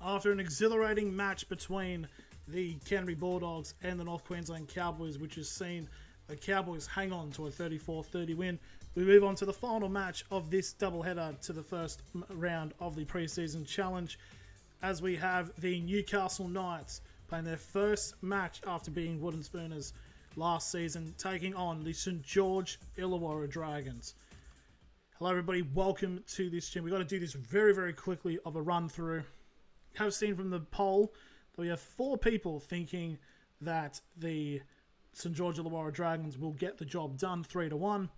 After an exhilarating match between the Canterbury Bulldogs and the North Queensland Cowboys, which has seen the Cowboys hang on to a 34-30 win, we move on to the final match of this doubleheader to the first round of the pre-season challenge, as we have the Newcastle Knights playing their first match after being wooden spooners last season, taking on the St George Illawarra Dragons. Hello everybody, welcome to this stream. We've got to do this very, very quickly of a run through. Have seen from the poll that we have 4 people thinking that the St George Illawarra Dragons will get the job done 3-1.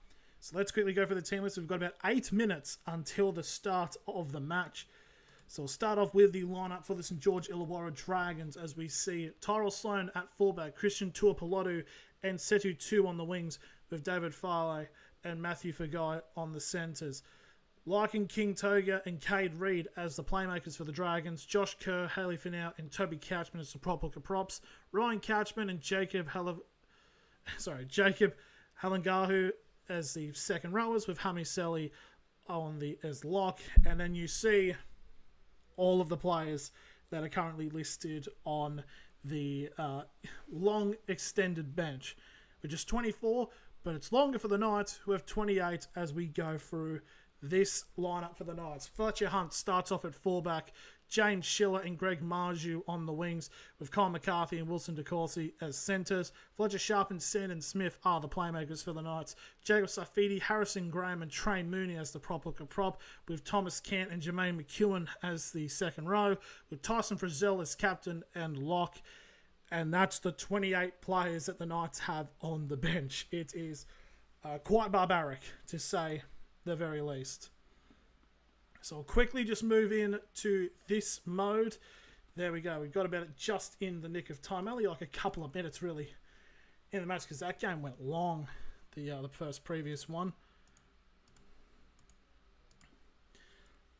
So let's quickly go for the team list. We've got about 8 minutes until the start of the match. So we'll start off with the lineup for the St George Illawarra Dragons, as we see Tyrell Sloan at fullback, Christian Tuapolotu and Setu 2 on the wings, with David Farley and Matthew Fagai on the centres. Liking King Toga and Cade Reid as the playmakers for the Dragons. Josh Kerr, Haley Finau and Toby Couchman as the prop hooker props. Ryan Couchman and Jacob Halangahu as the second rowers, with Hami Selly as lock. And then you see all of the players that are currently listed on the long extended bench, which is 24, but it's longer for the Knights, who have 28 as we go through this lineup for the Knights. Fletcher Hunt starts off at fullback, James Schiller and Greg Marju on the wings, with Kyle McCarthy and Wilson DeCourcy as centres. Fletcher Sharp and Sandon Smith are the playmakers for the Knights. Jacob Safidi, Harrison Graham and Trey Mooney as the prop hooker prop, with Thomas Kent and Jermaine McEwen as the second row, with Tyson Frizzell as captain and lock. And that's the 28 players that the Knights have on the bench. It is quite barbaric, to say the very least. So I'll quickly just move in to this mode. There we go. We've got about it just in the nick of time. Only like a couple of minutes really in the match, because that game went long, the first previous one.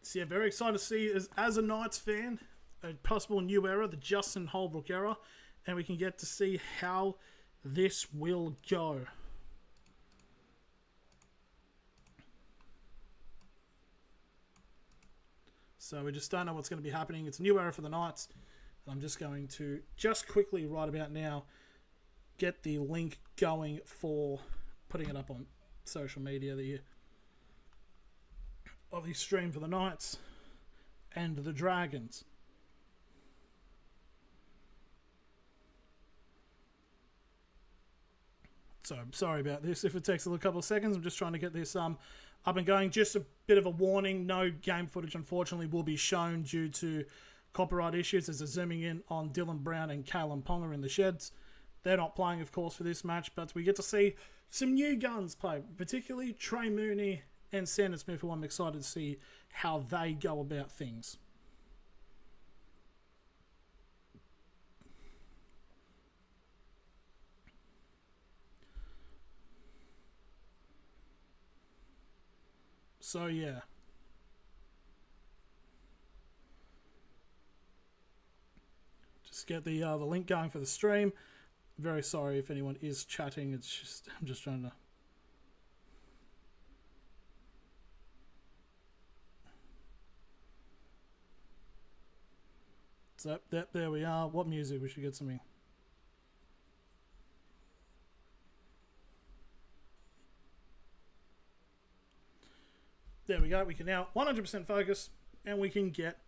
So yeah, very excited to see, as a Knights fan, a possible new era, the Justin Holbrook era, and we can get to see how this will go. So we just don't know what's going to be happening. It's a new era for the Knights. I'm just going to quickly right about now get the link going for putting it up on social media of the stream for the Knights and the Dragons. So I'm sorry about this if it takes a couple of seconds. I'm just trying to get this up and going. Just a bit of a warning, no game footage unfortunately will be shown due to copyright issues, as they're zooming in on Dylan Brown and Kalen Ponga in the sheds. They're not playing, of course, for this match, but we get to see some new guns play, particularly Trey Mooney and Sandon Smith, who I'm excited to see how they go about things. So yeah, just get the link going for the stream. Very sorry if anyone is chatting. It's just I'm just trying to. So there we are. What music? We should get something. There we go. We can now 100% focus, and we can get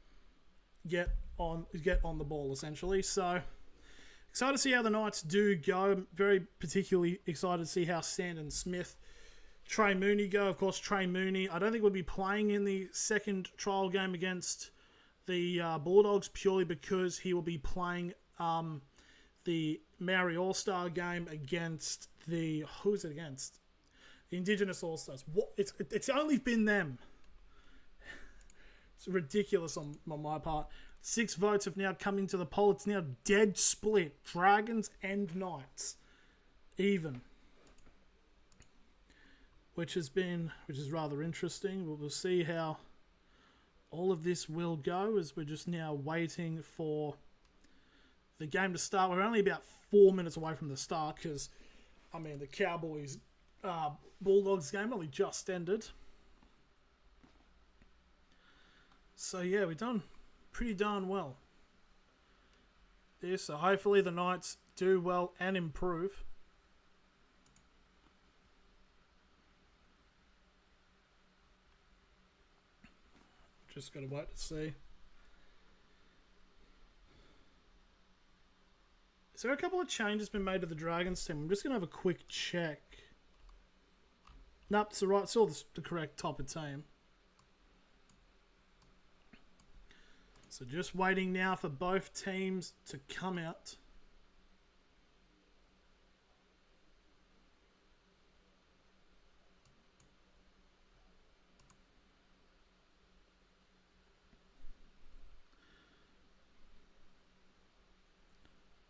on the ball essentially. So excited to see how the Knights do go. Very particularly excited to see how Sandon Smith, Trey Mooney go. Of course, Trey Mooney, I don't think we'll be playing in the second trial game against the Bulldogs, purely because he will be playing the Maori All-Star game against the the Indigenous All-Stars. It's only been them. It's ridiculous on my part. 6 votes have now come into the poll. It's now dead split. Dragons and Knights. Even. Which is rather interesting. We'll see how all of this will go, as we're just now waiting for the game to start. We're only about 4 minutes away from the start, because, I mean, the Cowboys Bulldogs game only just ended. So yeah, we've done pretty darn well. this. So hopefully the Knights do well and improve. Just got to wait to see. Is there a couple of changes been made to the Dragons team? I'm just going to have a quick check. Nope, it's right. It's all the correct type of team. So just waiting now for both teams to come out.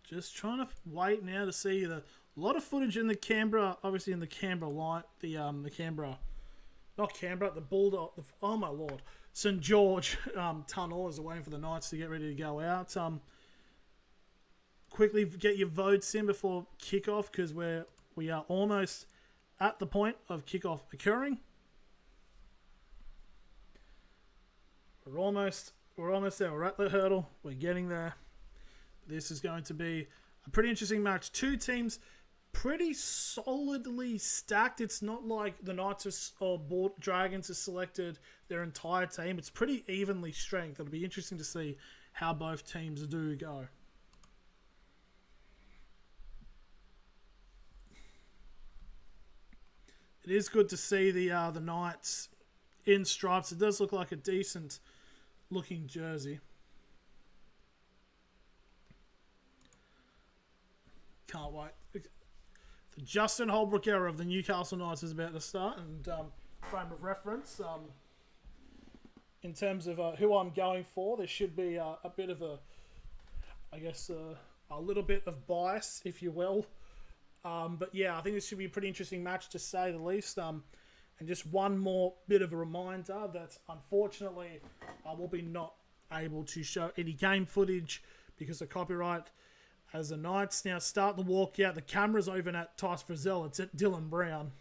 Just trying to wait now to see a lot of footage in the Canberra, obviously in the Canberra light, the Canberra, not Canberra, the Bulldog, oh my lord, St George tunnel as they're waiting for the Knights to get ready to go out. Quickly get your votes in before kickoff because we are almost at the point of kickoff occurring. We're almost there. We're at the hurdle. We're getting there. This is going to be a pretty interesting match. Two teams pretty solidly stacked. It's not like the Knights or Dragons have selected their entire team. It's pretty evenly strength. It'll be interesting to see how both teams do go. It is good to see the Knights in stripes. It does look like a decent looking jersey. Can't wait. The Justin Holbrook era of the Newcastle Knights is about to start, and frame of reference. In terms of who I'm going for, there should be a bit of a little bit of bias, if you will. But yeah, I think this should be a pretty interesting match to say the least. And just one more bit of a reminder that unfortunately I will be not able to show any game footage because of copyright. As the Knights now start the walkout, the camera's over at Tyson Frizzell. It's at Dylan Brown,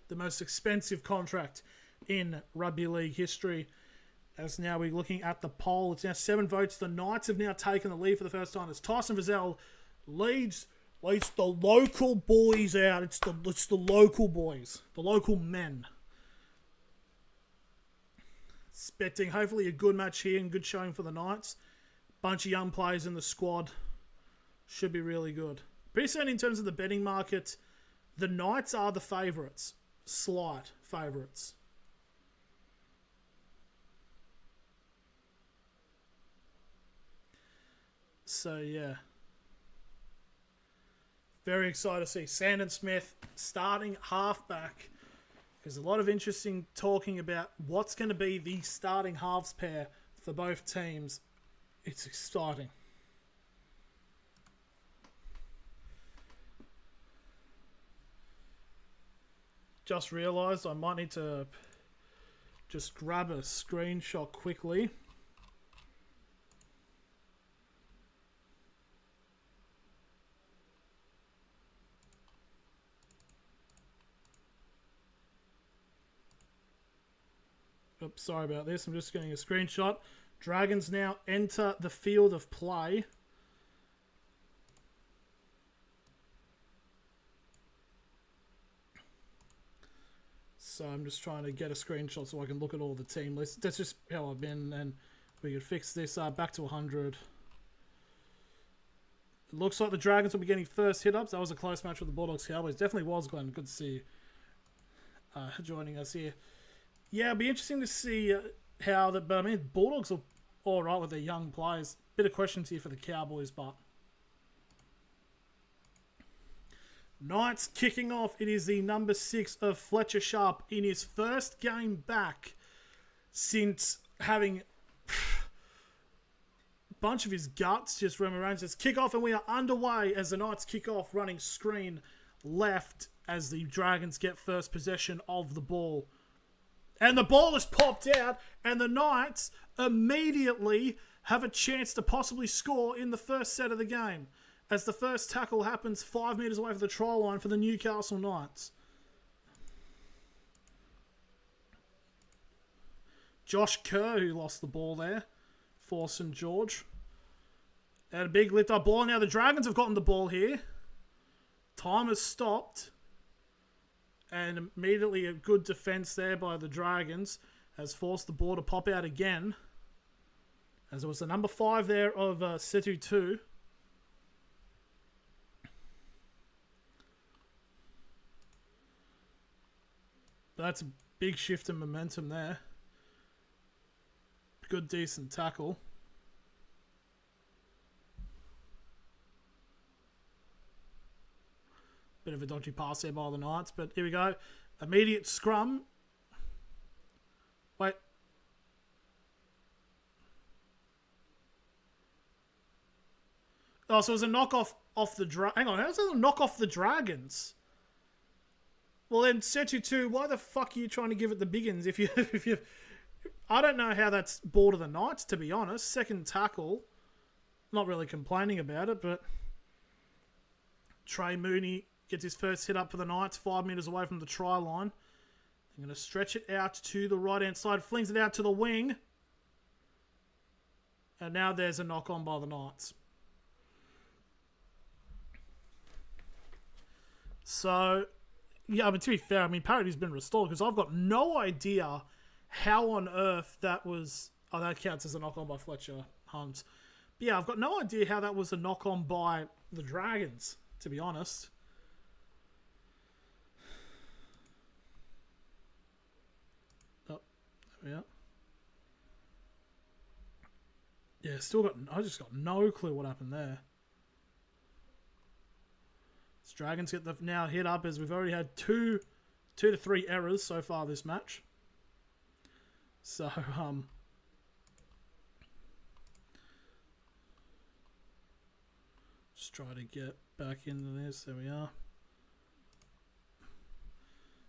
the most expensive contract in rugby league history. As now we're looking at the poll, it's now 7 votes. The Knights have now taken the lead for the first time as Tyson Frizzell leads the local boys out. It's the local boys, the local men. Expecting hopefully a good match here and good showing for the Knights. Bunch of young players in the squad. Should be really good. Pretty certain in terms of the betting market, the Knights are the favourites. Slight favourites. So, yeah. Very excited to see Sandon Smith starting halfback. There's a lot of interesting talking about what's going to be the starting halves pair for both teams. It's exciting. Just realised I might need to just grab a screenshot quickly. Oops, sorry about this. I'm just getting a screenshot. Dragons now enter the field of play. So I'm just trying to get a screenshot so I can look at all the team lists. That's just how I've been, and we could fix this back to 100. It looks like the Dragons will be getting first hit-ups. That was a close match with the Bulldogs Cowboys. Definitely was, Glenn. Good to see you joining us here. Yeah, it'll be interesting to see how the... But I mean, Bulldogs are all right with their young players. Bit of questions here for the Cowboys, but... Knights kicking off. It is the number 6 of Fletcher Sharp in his first game back since having a bunch of his guts just roam around. Says kick off, and we are underway as the Knights kick off, running screen left as the Dragons get first possession of the ball. And the ball is popped out, and the Knights immediately have a chance to possibly score in the first set of the game, as the first tackle happens 5 metres away from the try line for the Newcastle Knights. Josh Kerr, who lost the ball there for St George. And a big lift up ball. Now the Dragons have gotten the ball here. Time has stopped. And immediately a good defence there by the Dragons has forced the ball to pop out again. As it was the number 5 there of Setu 2. That's a big shift in momentum there. Good, decent tackle. Bit of a dodgy pass there by the Knights, but here we go. Immediate scrum. Wait. Oh, so it was a knock off the hang on, how's that a knock off the Dragons? Well then, Setu 2, why the fuck are you trying to give it the biggins if you I don't know how that's ball to the Knights, to be honest. Second tackle. Not really complaining about it, but Trey Mooney gets his first hit up for the Knights, 5 metres away from the try line. They're going to stretch it out to the right-hand side, flings it out to the wing. And now there's a knock-on by the Knights. So, yeah, but to be fair, I mean, parity's been restored because I've got no idea how on earth that was... Oh, that counts as a knock-on by Fletcher Hunt. But yeah, I've got no idea how that was a knock-on by the Dragons, to be honest. Oh, there we are. Yeah, I just got no clue what happened there. Dragons get the now hit up as we've already had two to three errors so far this match. So, just try to get back into this. There we are.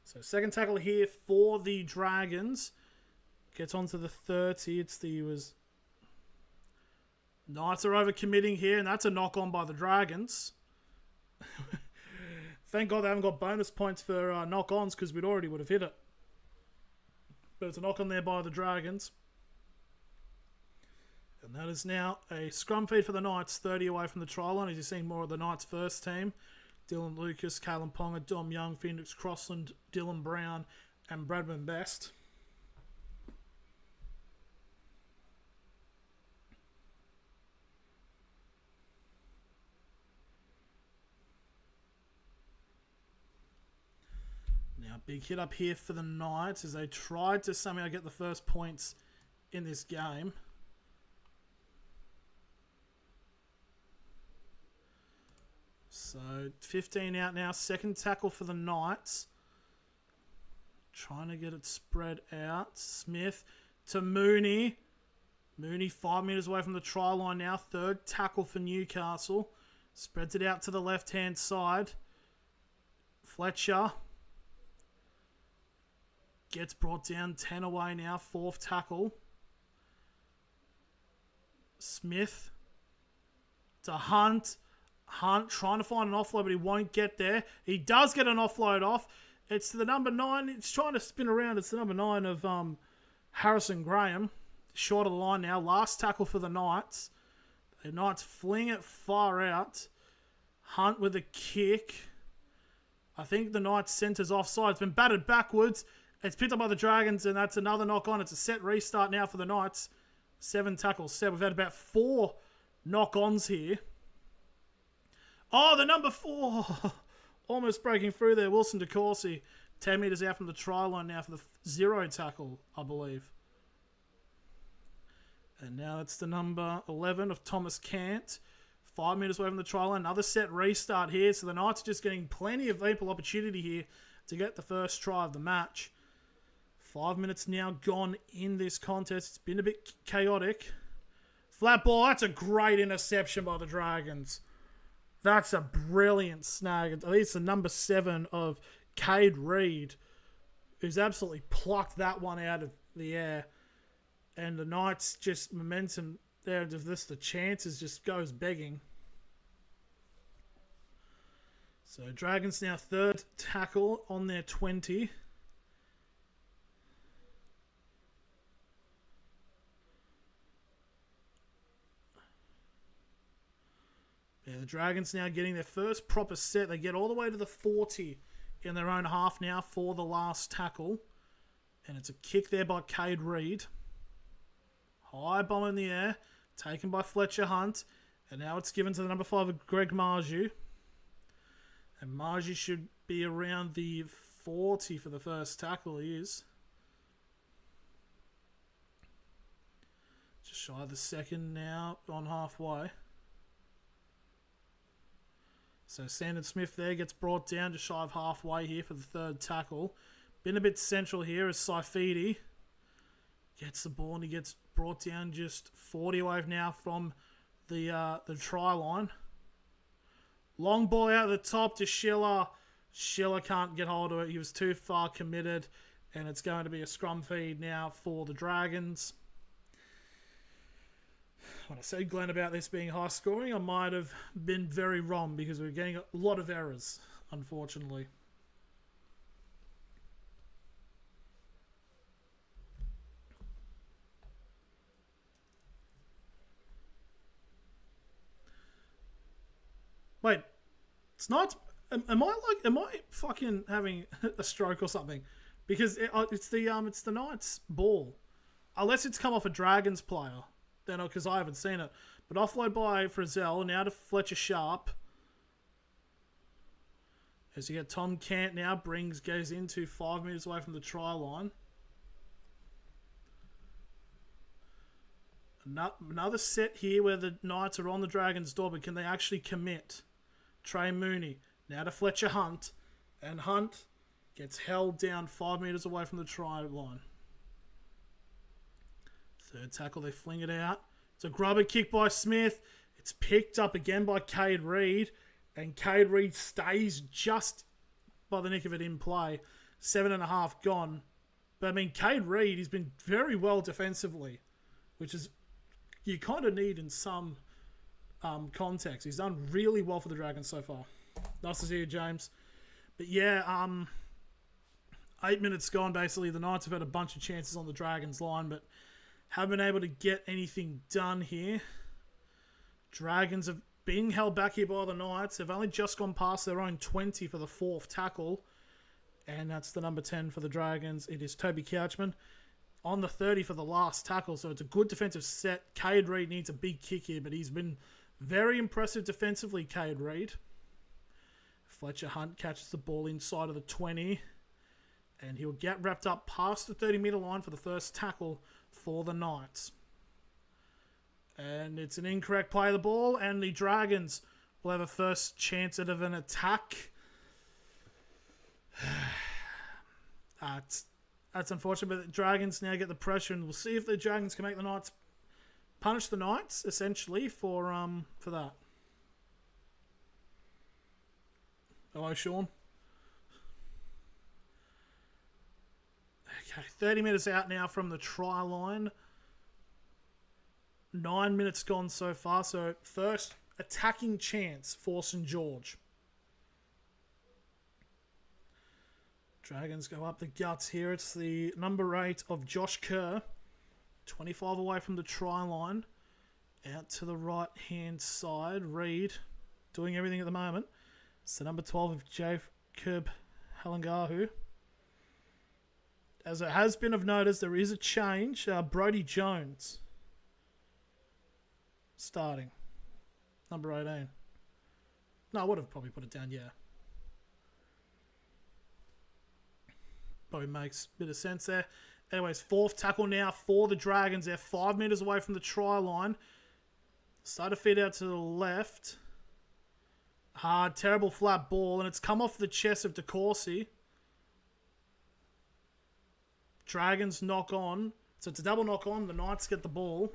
So, second tackle here for the Dragons. Gets onto the 30. Knights are overcommitting here, and that's a knock-on by the Dragons. Thank God they haven't got bonus points for knock-ons because we'd already would have hit it. But it's a knock-on there by the Dragons. And that is now a scrum feed for the Knights, 30 away from the try line. As you're seeing more of the Knights' first team. Dylan Lucas, Kalen Ponga, Dom Young, Phoenix Crossland, Dylan Brown, and Bradman Best. Big hit up here for the Knights as they tried to somehow get the first points in this game. So 15 out now. Second tackle for the Knights. Trying to get it spread out. Smith to Mooney. Mooney 5 metres away from the try line now. Third tackle for Newcastle. Spreads it out to the left-hand side. Fletcher. Gets brought down 10 away now. Fourth tackle. Smith to Hunt. Hunt trying to find an offload, but he won't get there. He does get an offload off. It's to the number 9. It's trying to spin around. It's the number 9 of Harrison Graham. Short of the line now. Last tackle for the Knights. The Knights fling it far out. Hunt with a kick. I think the Knights centre's offside. It's been batted backwards. It's picked up by the Dragons, and that's another knock-on. It's a set restart now for the Knights. 7 tackles set. We've had about 4 knock-ons here. Oh, the number 4. Almost breaking through there. Wilson DeCourcy. 10 metres out from the try line now for the 0 tackle, I believe. And now it's the number 11 of Thomas Cant. 5 metres away from the try line. Another set restart here. So the Knights are just getting plenty of ample opportunity here to get the first try of the match. 5 minutes now gone in this contest. It's been a bit chaotic. Flat ball. That's a great interception by the Dragons. That's a brilliant snag. I think it's the number 7 of Cade Reed, who's absolutely plucked that one out of the air. And the Knights just momentum there. Just the chances just goes begging. So Dragons now third tackle on their 20. the Dragons now getting their first proper set. They get all the way to the 40 in their own half now for the last tackle. And it's a kick there by Cade Reid. High bomb in the air. Taken by Fletcher Hunt. And now it's given to the number 5 of Greg Marju. And Marju should be around the 40 for the first tackle. He is. Just shy of the second now on halfway. So Sandon Smith there gets brought down just shy of halfway here for the third tackle. Been a bit central here as Saifidi gets the ball and he gets brought down just 40 away now from the try line. Long ball out the top to Schiller. Schiller can't get hold of it. He was too far committed. And it's going to be a scrum feed now for the Dragons. When I said, Glenn, about this being high scoring, I might have been very wrong because we're getting a lot of errors, unfortunately. Wait, it's not. Am I fucking having a stroke or something? Because it's the Knights ball, unless it's come off a Dragons player. Then, because I haven't seen it. But offload by Frizzell, now to Fletcher Sharp. As you get Tom Cant now, goes into 5 metres away from the try line. Another set here where the Knights are on the Dragons' door, but can they actually commit? Trey Mooney, now to Fletcher Hunt. And Hunt gets held down 5 metres away from the try line. Third tackle, they fling it out. It's a grubber kick by Smith. It's picked up again by Cade Reid. And Cade Reid stays just by the nick of it in play. 7.5 gone. But I mean, Cade Reid, he's been very well defensively, which is you kind of need in some context. He's done really well for the Dragons so far. Nice to see you, James. But yeah, 8 minutes gone, basically. The Knights have had a bunch of chances on the Dragons line, but haven't been able to get anything done here. Dragons have been held back here by the Knights. They've only just gone past their own 20 for the fourth tackle. And that's the number 10 for the Dragons. It is Toby Couchman on the 30 for the last tackle. So it's a good defensive set. Cade Reid needs a big kick here, but he's been very impressive defensively, Cade Reid. Fletcher Hunt catches the ball inside of the 20. And he'll get wrapped up past the 30-metre line for the first tackle for the Knights. And it's an incorrect play of the ball, and the Dragons will have a first chance at an attack. That's unfortunate, but the Dragons now get the pressure, and we'll see if the Dragons can make the Knights punish the Knights, essentially, for that. Hello, Sean. Okay, 30 minutes out now from the try line. 9 minutes gone so far, so first attacking chance for St George. Dragons go up the guts here. It's the number 8 of Josh Kerr. 25 away from the try line. Out to the right-hand side. Reid doing everything at the moment. It's the number 12 of Jacob Halangahu. As it has been of notice, there is a change. Brodie Jones starting. Number 18. No, I would have probably put it down, yeah. Probably makes a bit of sense there. Anyways, fourth tackle now for the Dragons. They're 5 metres away from the try line. Start to feed out to the left. Hard, terrible flat ball, and it's come off the chest of DeCourcy. Dragons knock on. So it's a double knock on. The Knights get the ball.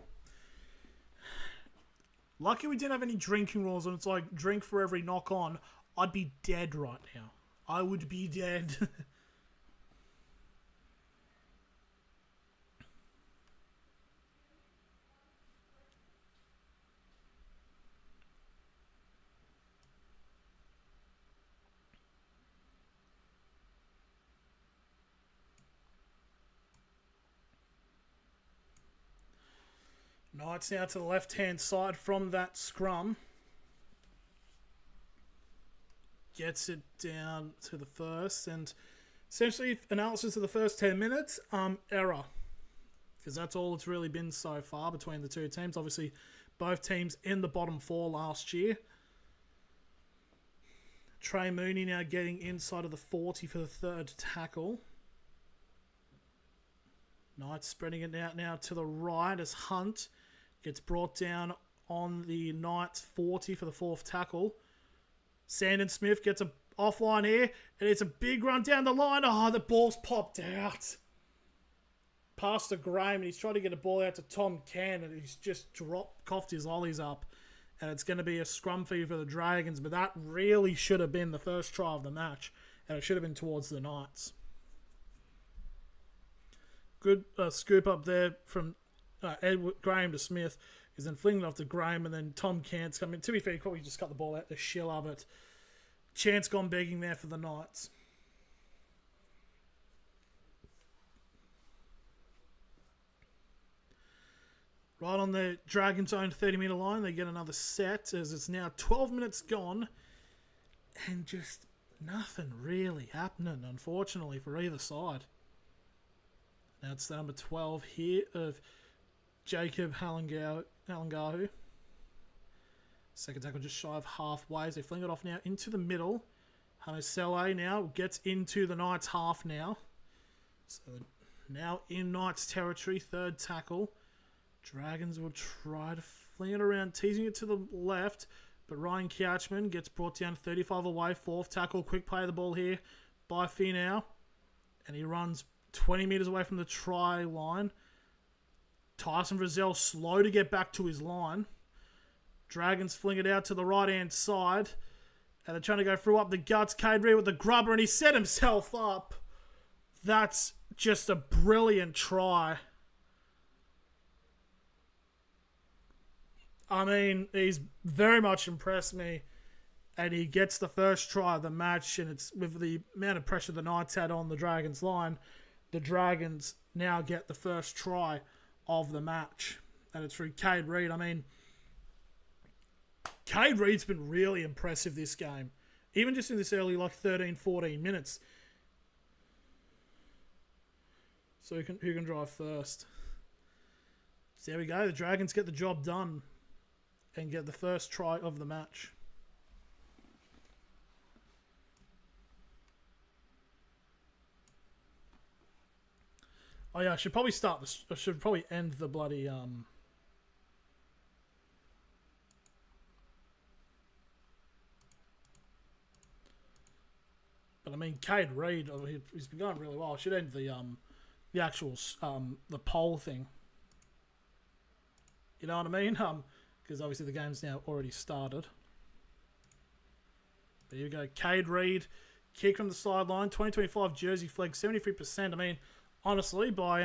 Lucky we didn't have any drinking rules, and it's like drink for every knock on. I'd be dead right now. I would be dead. Knights now to the left-hand side from that scrum. gets it down to the first, and essentially analysis of the first 10 minutes, error. Because that's all it's really been so far between the two teams. Obviously, both teams in the bottom four last year. Trey Mooney now getting inside of the 40 for the third tackle. Knights spreading it out now to the right as Hunt gets brought down on the Knights 40 for the fourth tackle. Sandon Smith gets a offline here, and it's a big run down the line. Oh, the ball's popped out. Past to Graham, and he's trying to get a ball out to Tom Can, and he's just coughed his ollies up. And it's going to be a scrum for the Dragons, but that really should have been the first try of the match, and it should have been towards the Knights. Good scoop up there from Graham to Smith, is then flinging it off to Graham, and then Tom Cant's coming. To be fair, he probably just got the ball out to Schiller, but chance gone begging there for the Knights. Right on the Dragons' own 30-metre line, they get another set as it's now 12 minutes gone and just nothing really happening, unfortunately, for either side. Now it's the number 12 here of Jacob Halangahu. Second tackle just shy of halfway. They fling it off now into the middle. Hamasele now gets into the Knights' half now. So now in Knights' territory, third tackle. Dragons will try to fling it around, teasing it to the left, but Ryan Couchman gets brought down 35 away, fourth tackle, quick play of the ball here by Finau, and he runs 20 metres away from the try line. Tyson Frizzell slow to get back to his line. Dragons fling it out to the right-hand side, and they're trying to go through up the guts. Cade Reed with the grubber, and he set himself up. That's just a brilliant try. I mean, he's very much impressed me, and he gets the first try of the match, and it's with the amount of pressure the Knights had on the Dragons' line, the Dragons now get the first try of the match, and it's through Cade Reed. I mean, Cade Reed's been really impressive this game, even just in this early, 13, 14 minutes. So who can drive first? So there we go, the Dragons get the job done and get the first try of the match. Oh yeah, I should probably start this. I should probably end the bloody But I mean, Cade Reed, he's been going really well. I should end the actual the poll thing. You know what I mean? Because obviously the game's now already started. But here we go. Cade Reed, kick from the sideline, 2025 jersey flag, 73%. I mean, honestly, by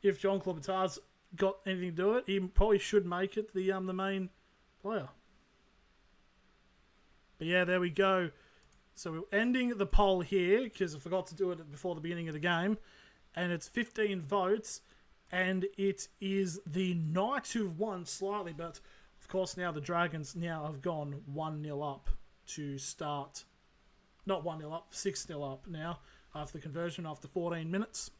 if John Klobuchar's got anything to do it, he probably should make it the main player. But yeah, there we go. So we're ending the poll here because I forgot to do it before the beginning of the game, and it's 15 votes. And it is the Knights who've won slightly, but of course now the Dragons now have gone 1-0 up to start. Not 1-0 up, 6-0 up now after the conversion after 14 minutes.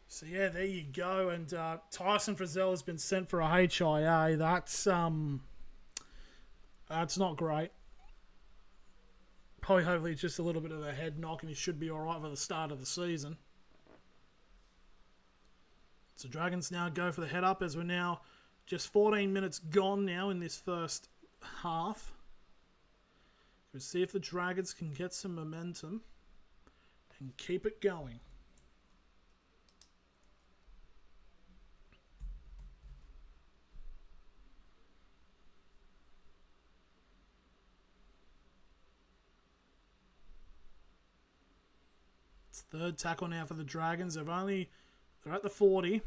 So yeah, there you go. And Tyson Frizzell has been sent for a HIA. That's not great. Probably, hopefully, it's just a little bit of a head knock, and he should be all right for the start of the season. So Dragons now go for the head up as we're now just 14 minutes gone now in this first half. We'll see if the Dragons can get some momentum and keep it going. Third tackle now for the Dragons. They're at the 40,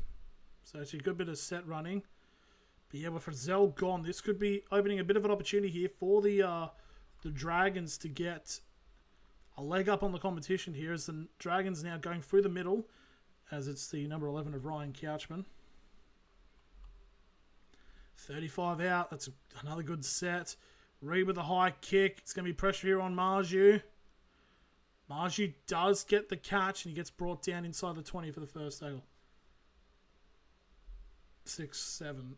so it's a good bit of set running. But yeah, with Frizzell gone, this could be opening a bit of an opportunity here for the Dragons to get a leg up on the competition here, as the Dragons now going through the middle. as it's the number 11 of Ryan Couchman. 35 out. That's another good set. Reed with a high kick. It's going to be pressure here on Marju. Marju does get the catch and he gets brought down inside the 20 for the first tackle. 6-7.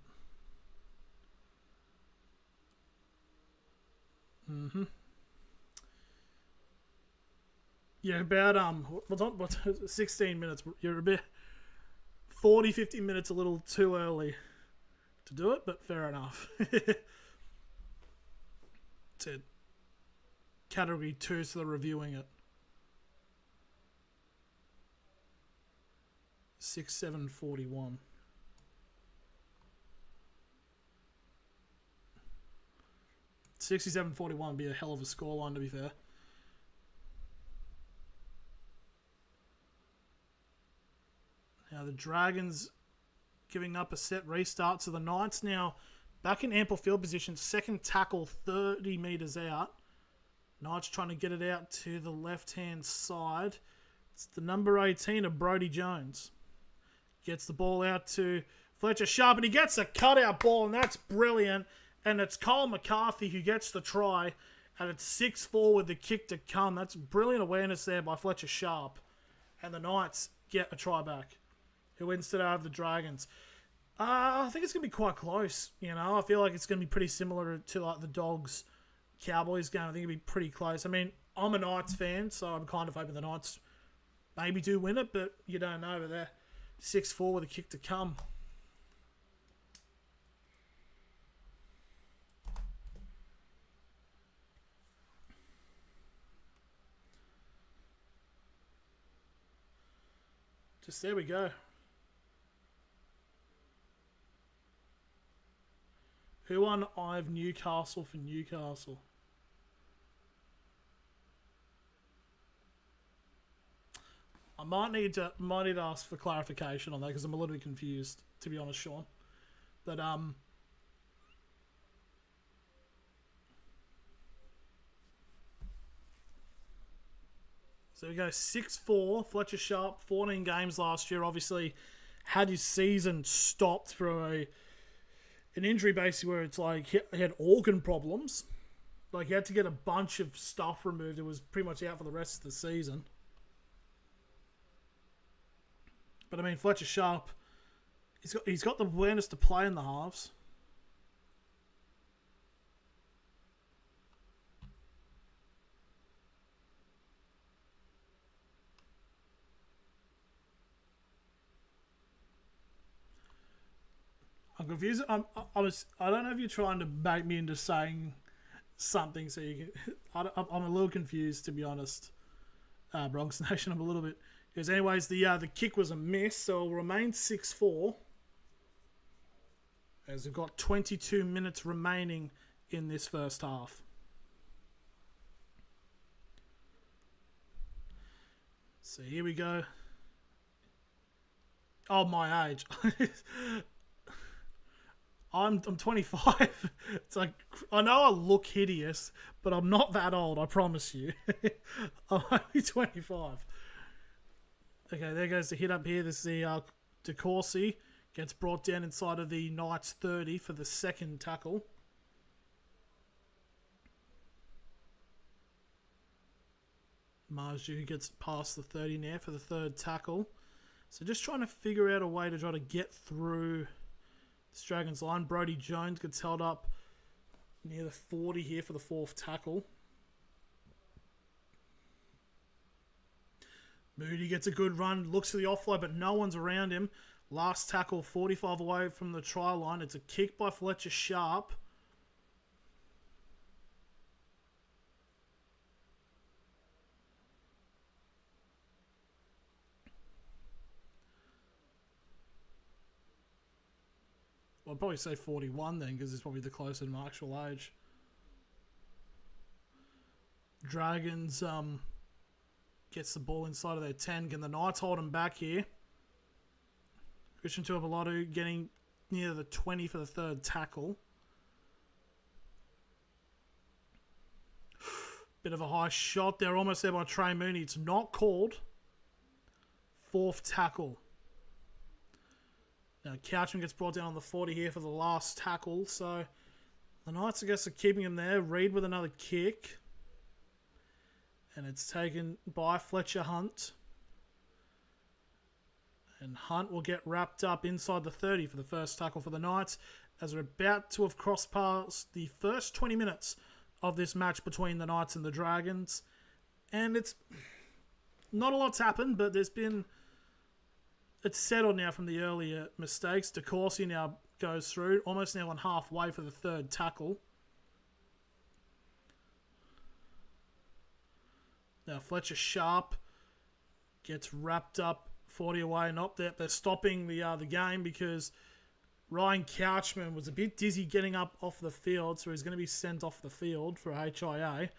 Yeah, about what's 16 minutes. You're a bit 40, 50 minutes a little too early to do it, but fair enough. It's it. Category 2, so they're reviewing it. 6-7-41. $67-41 would be a hell of a scoreline, to be fair. Now the Dragons giving up a set restart. So the Knights now back in ample field position. Second tackle 30 metres out. Knights trying to get it out to the left-hand side. It's the number 18 of Brodie Jones. Gets the ball out to Fletcher Sharp and he gets a cutout ball and that's brilliant. And it's Kyle McCarthy who gets the try. And it's 6-4 with the kick to come. That's brilliant awareness there by Fletcher Sharp. And the Knights get a try back. Who wins today over the Dragons. I think it's going to be quite close. You know, I feel like it's going to be pretty similar to like the Dogs Cowboys game. I think it'll be pretty close. I mean, I'm a Knights fan, so I'm kind of hoping the Knights maybe do win it, but you don't know. But they're 6-4 with a kick to come. Just there we go. Who won Ive Newcastle for Newcastle? I might need to ask for clarification on that because I'm a little bit confused, to be honest, Sean. But so we go 6-4. Fletcher Sharp, 14 games last year. Obviously, had his season stopped for an injury basically where it's like he had organ problems. Like he had to get a bunch of stuff removed. It was pretty much out for the rest of the season. But I mean, Fletcher Sharp, he's got the awareness to play in the halves. I'm confused. I don't know if you're trying to bait me into saying something so you can. I'm a little confused, to be honest. Bronx Nation, I'm a little bit. Because anyways, the kick was a miss, so it'll remain 6-4. As we've got 22 minutes remaining in this first half. So here we go. Oh, my age. I'm 25. It's like, I know I look hideous, but I'm not that old, I promise you. I'm only 25. Okay, there goes the hit up here. This is the DeCourcy. Gets brought down inside of the Knights 30 for the second tackle. Marju gets past the 30 now for the third tackle. So just trying to figure out a way to try to get through this Dragons line. Brodie Jones gets held up near the 40 here for the fourth tackle. Moody gets a good run, looks for the offload, but no one's around him. Last tackle, 45 away from the try line. It's a kick by Fletcher Sharp. Well, I'd probably say 41 then, because it's probably the closer to my actual age. Dragons gets the ball inside of their 10. Can the Knights hold them back here? Christian Tuipulotu getting near the 20 for the third tackle. Bit of a high shot there, almost there by Trey Mooney. It's not called. 4th tackle. Now, Couchman gets brought down on the 40 here for the last tackle. So, the Knights, I guess, are keeping him there. Reed with another kick. And it's taken by Fletcher Hunt. And Hunt will get wrapped up inside the 30 for the first tackle for the Knights, as we're about to have crossed past the first 20 minutes of this match between the Knights and the Dragons. And it's not a lot's happened, but there's been... It's settled now from the earlier mistakes. DeCourcy now goes through, almost now on halfway for the 3rd tackle. Now Fletcher Sharp gets wrapped up 40 away. Not that they're stopping the game because Ryan Couchman was a bit dizzy getting up off the field, so he's going to be sent off the field for HIA.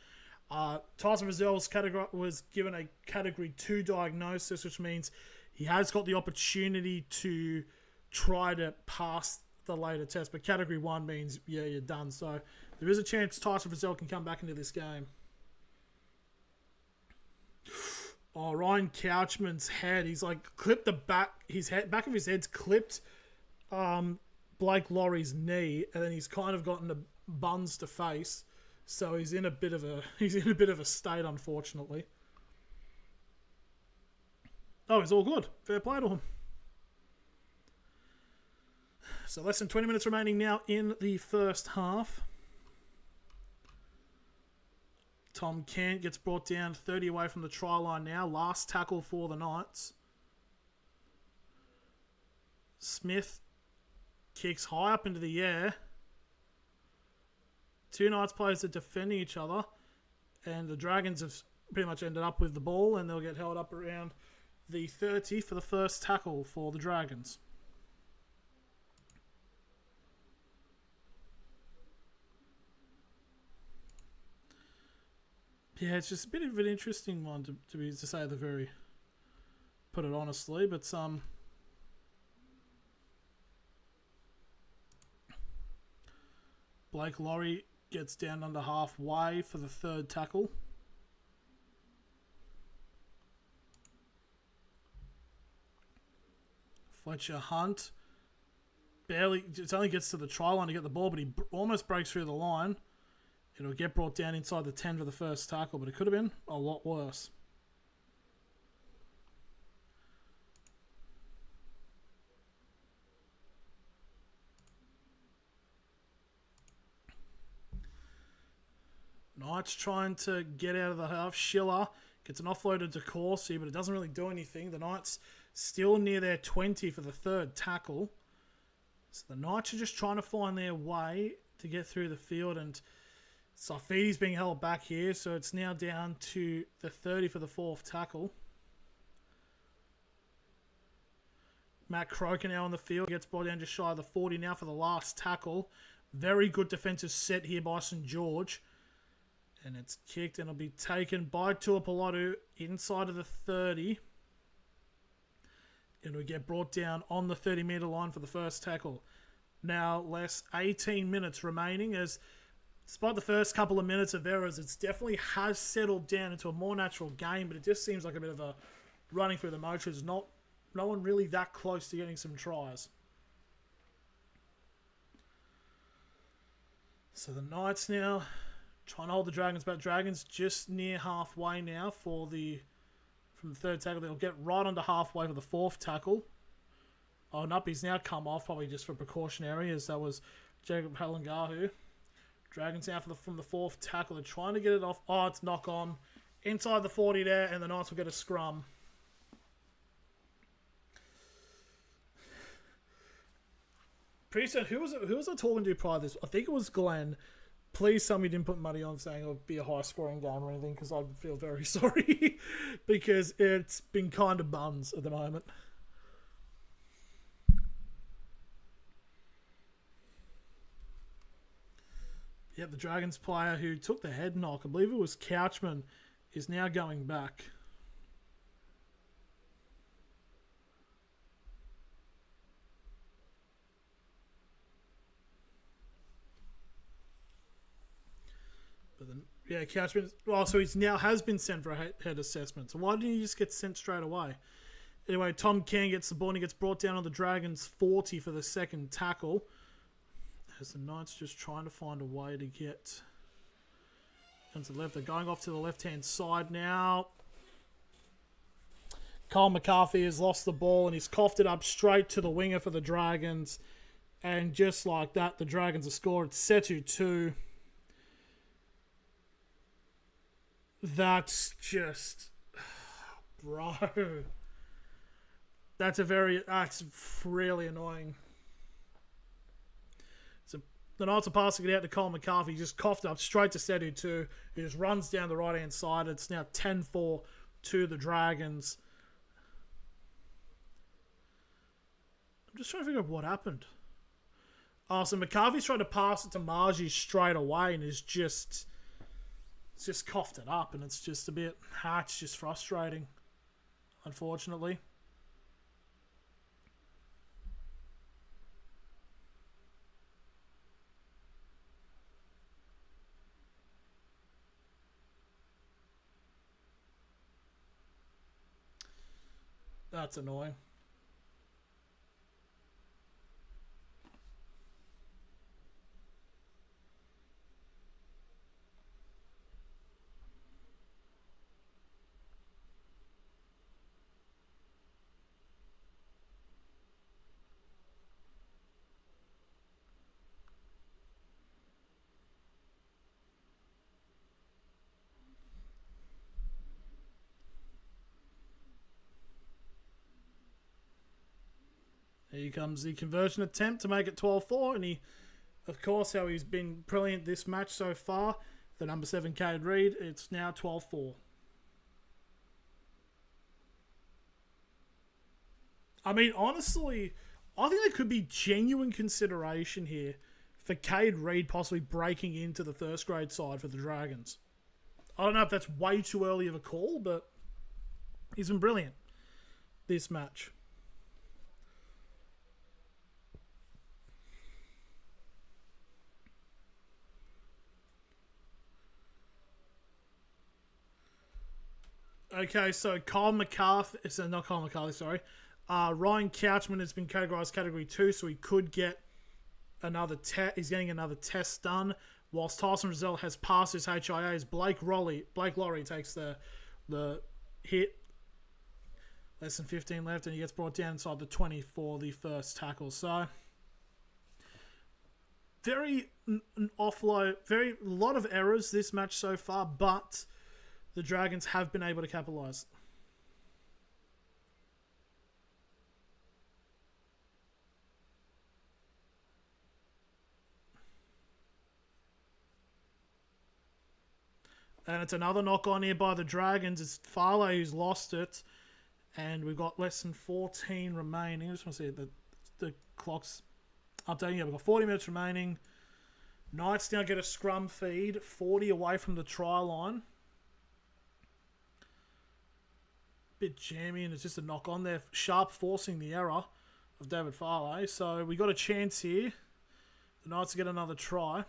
Tyson Frizzell was given a Category 2 diagnosis, which means he has got the opportunity to try to pass the later test, but Category 1 means, yeah, you're done. So there is a chance Tyson Frizzell can come back into this game. Oh, Ryan Couchman's head, he's like clipped the back, back of his head's clipped Blake Laurie's knee, and then he's kind of gotten the buns to face. So he's in a bit of a state, unfortunately. Oh, he's all good. Fair play to him. So less than 20 minutes remaining now in the first half. Tom Kent gets brought down 30 away from the try line now. Last tackle for the Knights. Smith kicks high up into the air. 2 Knights players are defending each other. And the Dragons have pretty much ended up with the ball, and they'll get held up around the 30 for the first tackle for the Dragons. Yeah, it's just a bit of an interesting one to say the very, put it honestly, but Blake Laurie gets down under halfway for the 3rd tackle. Fletcher Hunt barely, it only gets to the try line to get the ball, but he almost breaks through the line. It'll get brought down inside the 10 for the first tackle, but it could have been a lot worse. Knights trying to get out of the half. Schiller gets an offload to DeCourcy, but it doesn't really do anything. The Knights still near their 20 for the 3rd tackle. So the Knights are just trying to find their way to get through the field, and Safidi's being held back here, so it's now down to the 30 for the 4th tackle. Matt Croker now on the field, gets brought down just shy of the 40 now for the last tackle. Very good defensive set here by St George. And it's kicked, and it'll be taken by Tuapolotu inside of the 30. It'll get brought down on the 30-metre line for the first tackle. Now, less 18 minutes remaining, as despite the first couple of minutes of errors, it definitely has settled down into a more natural game, but it just seems like a bit of a running through the motions. No one really that close to getting some tries. So the Knights now trying to hold the Dragons back. Dragons just near halfway now from the 3rd tackle. They'll get right onto halfway for the 4th tackle. Oh, Nuppy's now come off, probably just for precautionary, as that was Jacob Halangahu. Dragons now from the 4th tackle. They're trying to get it off. Oh, it's knock on. Inside the 40 there, and the Knights will get a scrum. Pre-Season, who was I talking to prior to this? I think it was Glenn. Please tell me you didn't put money on saying it would be a high-scoring game or anything, because I'd feel very sorry. Because it's been kind of buns at the moment. Yep, the Dragons player who took the head knock, I believe it was Couchman, is now going back. But then, yeah, Couchman. Well, so he now has been sent for a head assessment. So why didn't he just get sent straight away? Anyway, Tom King gets the ball and he gets brought down on the Dragons 40 for the second tackle. As the Knights just trying to find a way to get to the left. They're going off to the left-hand side now. Cole McCarthy has lost the ball and he's coughed it up straight to the winger for the Dragons. And just like that, the Dragons have scored. Setu 2. That's just... Bro. That's really annoying. So the Knights are passing it out to Cole McCarthy. He just coughed up straight to Setu 2. He just runs down the right-hand side. It's now 10-4 to the Dragons. I'm just trying to figure out what happened. Oh, so McCarthy's trying to pass it to Margie straight away and it's just coughed it up and it's just a bit, it's just frustrating, unfortunately. That's annoying. Here comes the conversion attempt to make it 12-4. And he, of course, how he's been brilliant this match so far. The number 7, Cade Reid. It's now 12-4. I mean, honestly, I think there could be genuine consideration here for Cade Reid possibly breaking into the first grade side for the Dragons. I don't know if that's way too early of a call, but he's been brilliant this match. Okay, so Ryan Couchman has been categorised Category 2, so he could get another test. He's getting another test done. Whilst Tyson Rizal has passed his HIAs, Blake Laurie takes the hit. Less than 15 left, and he gets brought down inside the 20 for the first tackle. So, a lot of errors this match so far, but the Dragons have been able to capitalise. And it's another knock on here by the Dragons. It's Farley who's lost it. And we've got less than 14 remaining. I just want to see the clock's updating. Yeah, we've got 40 minutes remaining. Knights now get a scrum feed. 40 away from the try line. Bit jammy, and it's just a knock on there. Sharp forcing the error of David Farley. So we got a chance here. The Knights get another try.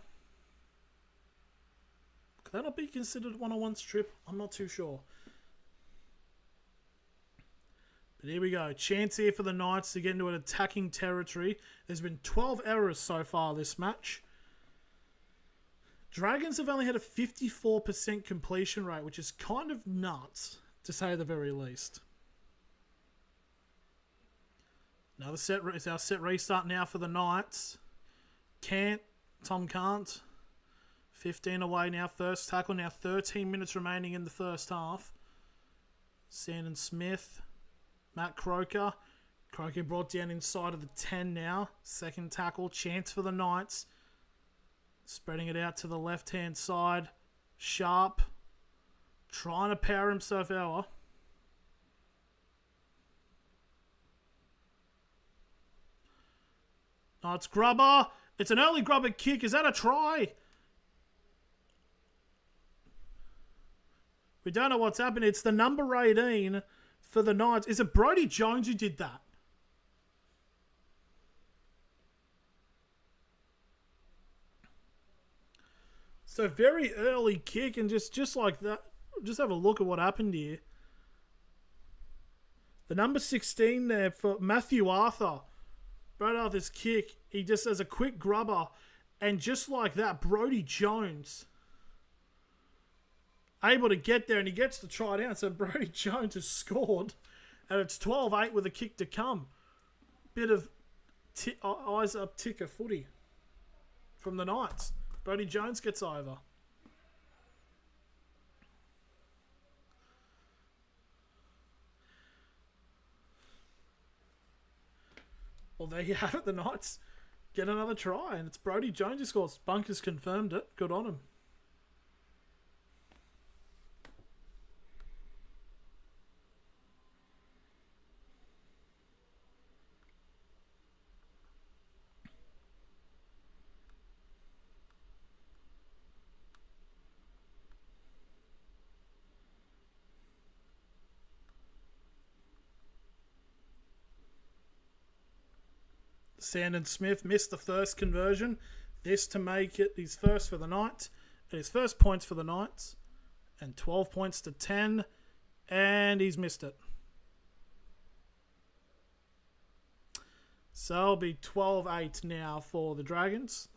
Could that not be considered one-on-one strip? I'm not too sure. But here we go. Chance here for the Knights to get into an attacking territory. There's been 12 errors so far this match. Dragons have only had a 54% completion rate, which is kind of nuts, to say the very least. Another set. It's our set restart now for the Knights. Tom can't. 15 away now. First tackle now. 13 minutes remaining in the first half. Sandon Smith. Matt Croker. Croker brought down inside of the 10 now. Second tackle. Chance for the Knights. Spreading it out to the left-hand side. Sharp. Trying to power himself out. Oh, it's Grubber. It's an early Grubber kick. Is that a try? We don't know what's happened. It's the number 18 for the Knights. Is it Brodie Jones who did that? So very early kick, and just like that, just have a look at what happened here. The number 16 there for Matthew Arthur. Brad Arthur's kick. He just has a quick grubber. And just like that, Brodie Jones able to get there, and he gets the try down. So Brodie Jones has scored. And it's 12-8 with a kick to come. Bit of eyes up ticker footy from the Knights. Brodie Jones gets over. Well, there you have it. The Knights get another try, and it's Brodie Jones who scores. Bunkers confirmed it. Good on him. Sandon Smith missed the first conversion. This to make it his first for the Knights. And his first points for the Knights. And 12 points to 10. And he's missed it. So it'll be 12-8 now for the Dragons.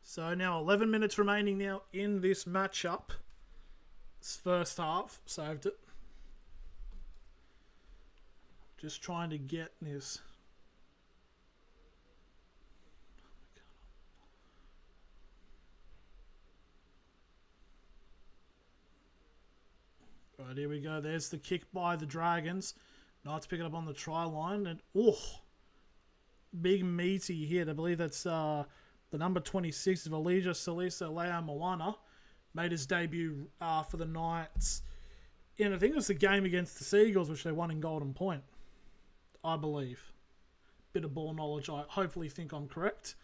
So now 11 minutes remaining now in this matchup. This first half. Saved it. Just trying to get this. Right, here we go. There's the kick by the Dragons. Knights pick it up on the try line. And, big meaty hit. I believe that's the number 26 of Elijah Salisa Lea Moana. Made his debut for the Knights in, I think it was the game against the Seagulls, which they won in Golden Point, I believe. Bit of ball knowledge. I hopefully think I'm correct.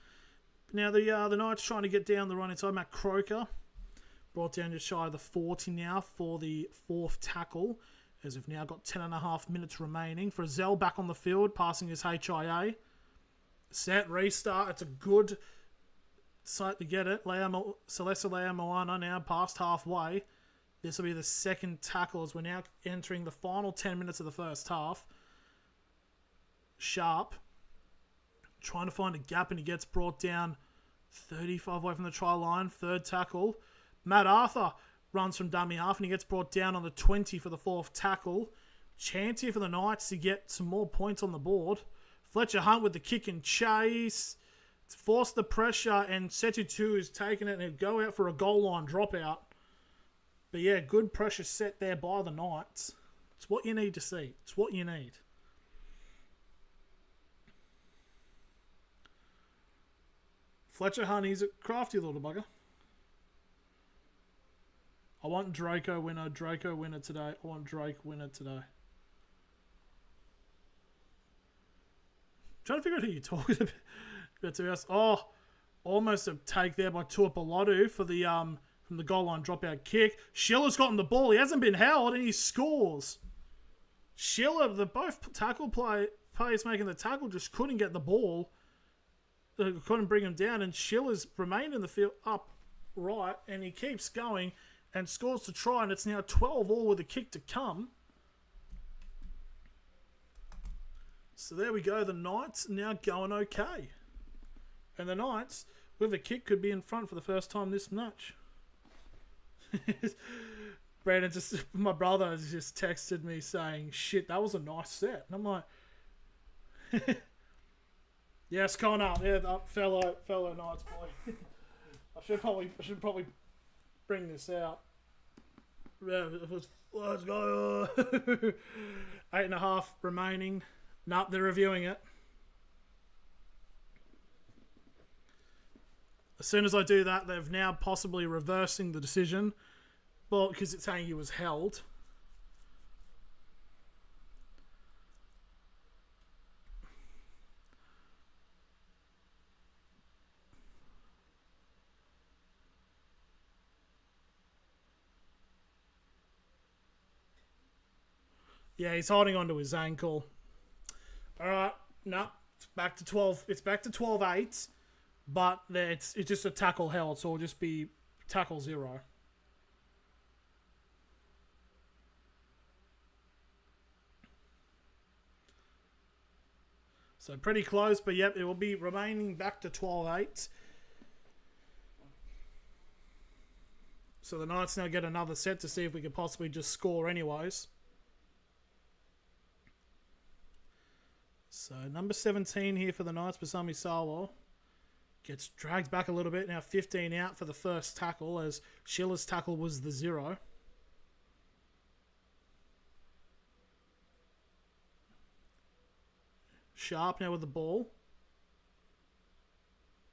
Now the Knights trying to get down the run inside. Matt Croker brought down just shy of the 40 now for the fourth tackle, as we've now got 10.5 minutes remaining. For Zell back on the field, passing his HIA. Set, restart. It's a good site to get it. Celeste Lea Moana now past halfway. This will be the second tackle as we're now entering the final 10 minutes of the first half. Sharp trying to find a gap, and he gets brought down 35 away from the try line. Third tackle. Matt Arthur runs from dummy half, and he gets brought down on the 20 for the fourth tackle. Chance here for the Knights to get some more points on the board. Fletcher Hunt with the kick and chase. It's forced the pressure, and Setu 2 is taking it, and he'll go out for a goal line dropout. But yeah, good pressure set there by the Knights. It's what you need to see. It's what you need. Fletcher Hunt, he's a crafty little bugger. I want Draco winner today. I want Drake winner today. Trying to figure out who you're talking about to us. Oh, almost a take there by Tuapolotu for the from the goal line dropout kick. Schiller's gotten the ball. He hasn't been held, and he scores. Schiller, the both tackle players making the tackle just couldn't get the ball. Couldn't bring him down, and Schiller's remained in the field upright, and he keeps going and scores the try, and it's now 12-all with a kick to come. So there we go. The Knights now going okay. And the Knights, with a kick, could be in front for the first time this match. Brandon, my brother has just texted me saying, shit, that was a nice set. And I'm like, yes, coming up. Yeah, fellow Knights boy. I should probably bring this out. Yeah, let's go. 8.5 remaining. Nope, they're reviewing it. As soon as I do that, they've now possibly reversing the decision. Well, because it's saying he was held. Yeah, he's holding onto his ankle. All right, no, it's back to 12. It's back to 12-8. but it's just a tackle held, so it'll just be tackle 0. So pretty close, but yep, it will be remaining back to 12-8. So the Knights now get another set to see if we could possibly just score anyways. So number 17 here for the Knights, Basami Salo, gets dragged back a little bit. Now 15 out for the first tackle, as Schiller's tackle was the 0. Sharp now with the ball.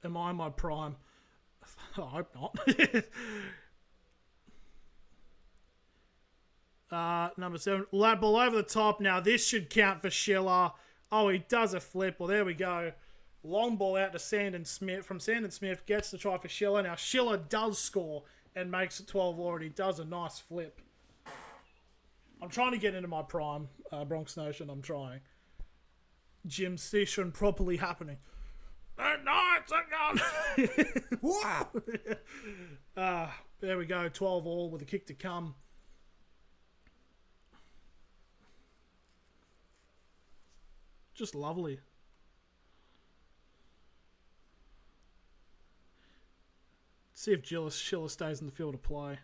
Am I in my prime? I hope not. Number 7. Lad ball over the top. Now this should count for Schiller. Oh, he does a flip. Well, there we go. Long ball out to Sandon Smith. From Sandon Smith, gets the try for Schiller. Now Schiller does score and makes it 12 already. Does a nice flip. I'm trying to get into my prime, Bronx Nation. I'm trying. Gym session properly happening. The Knights are gone. Wow. There we go. 12 all with a kick to come. Just lovely. See if Schiller stays in the field of play.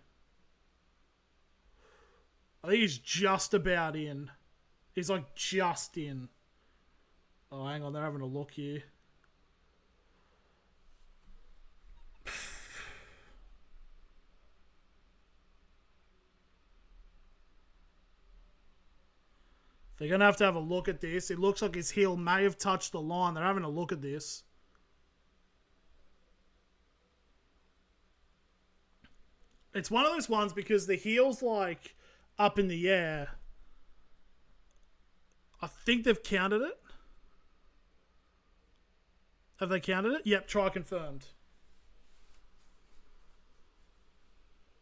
I think he's just about in. He's like just in. Oh, hang on. They're having a look here. They're going to have a look at this. It looks like his heel may have touched the line. They're having a look at this. It's one of those ones because the heel's like up in the air. I think they've counted it. Have they counted it? Yep, try confirmed.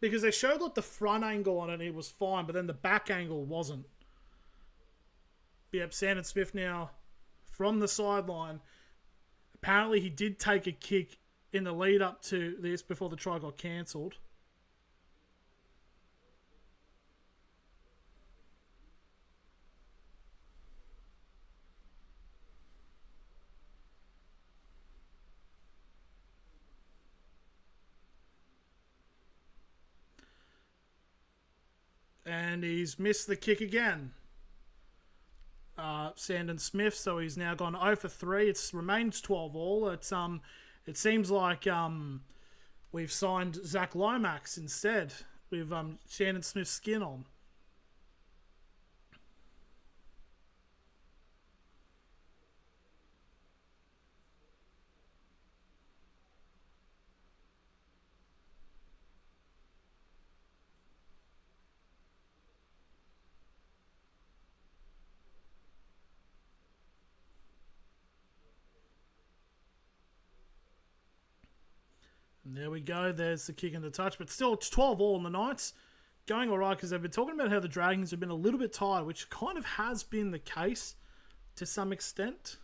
Because they showed like the front angle on it and it was fine, but then the back angle wasn't. Yep, Sandon Smith now from the sideline. Apparently he did take a kick in the lead up to this before the try got cancelled. And he's missed the kick again. Sandon Smith, so he's now gone 0 for 3. It remains 12 all. It seems like we've signed Zach Lomax instead with Sandon Smith's skin on. And there we go. There's the kick and the touch. But still, it's 12 all in the Knights. Going all right because they've been talking about how the Dragons have been a little bit tired, which kind of has been the case to some extent.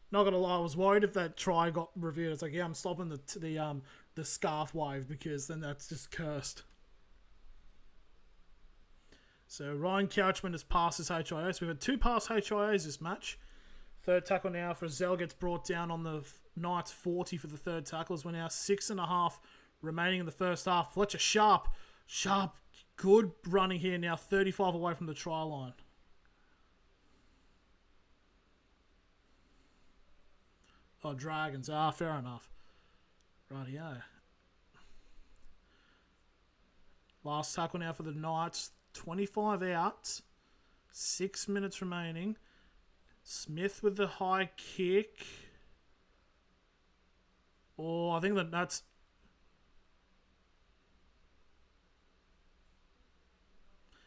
Not going to lie, I was worried if that try got reviewed. It's like, yeah, I'm stopping the scarf wave because then that's just cursed. So Ryan Couchman has passed his HIA. So we've had 2 pass HIAs this match. Third tackle now for Zell gets brought down on the Knights 40 for the third tackles. We're now 6.5 remaining in the first half. Fletcher Sharp, good running here now, 35 away from the try line. Oh, Dragons. Fair enough. Rightio. Last tackle now for the Knights. 25 out. 6 minutes remaining. Smith with the high kick. Oh, I think that's...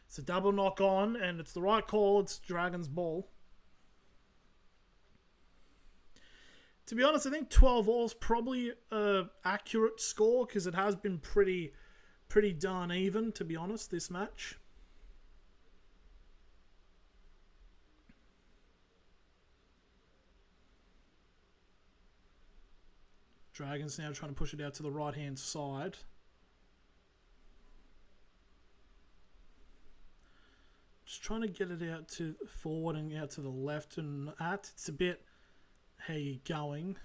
It's a double knock on, and it's the right call. It's Dragons' ball. To be honest, I think 12 all is probably an accurate score because it has been pretty darn even, to be honest, this match. Dragons now trying to push it out to the right-hand side. Just trying to get it out to forward and out to the left and at. It's a bit, how you going?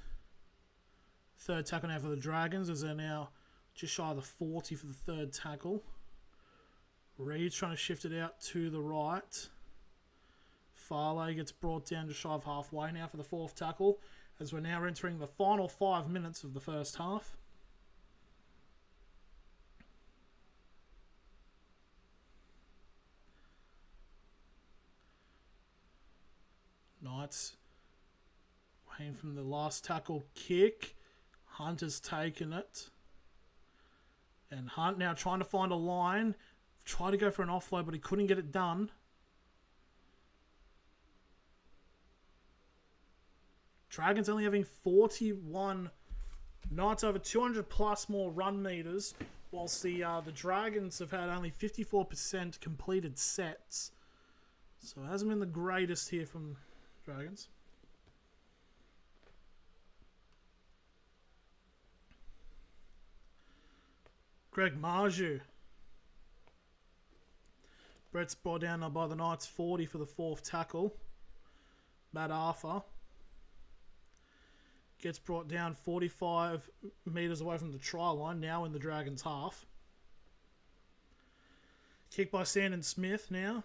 Third tackle now for the Dragons as they're now just shy of the 40 for the third tackle. Reed's trying to shift it out to the right. Farley gets brought down just shy of halfway now for the fourth tackle as we're now entering the final 5 minutes of the first half. Knights waiting from the last tackle kick. Hunt has taken it. And Hunt now trying to find a line. Tried to go for an offload, but he couldn't get it done. Dragons only having 41. Knights over 200 plus more run meters, whilst the Dragons have had only 54% completed sets. So it hasn't been the greatest here from Dragons. Greg Marju. Brett's brought down by the Knights 40 for the fourth tackle. Matt Arthur gets brought down 45 metres away from the try line, now in the Dragons' half. Kick by Sandon Smith now,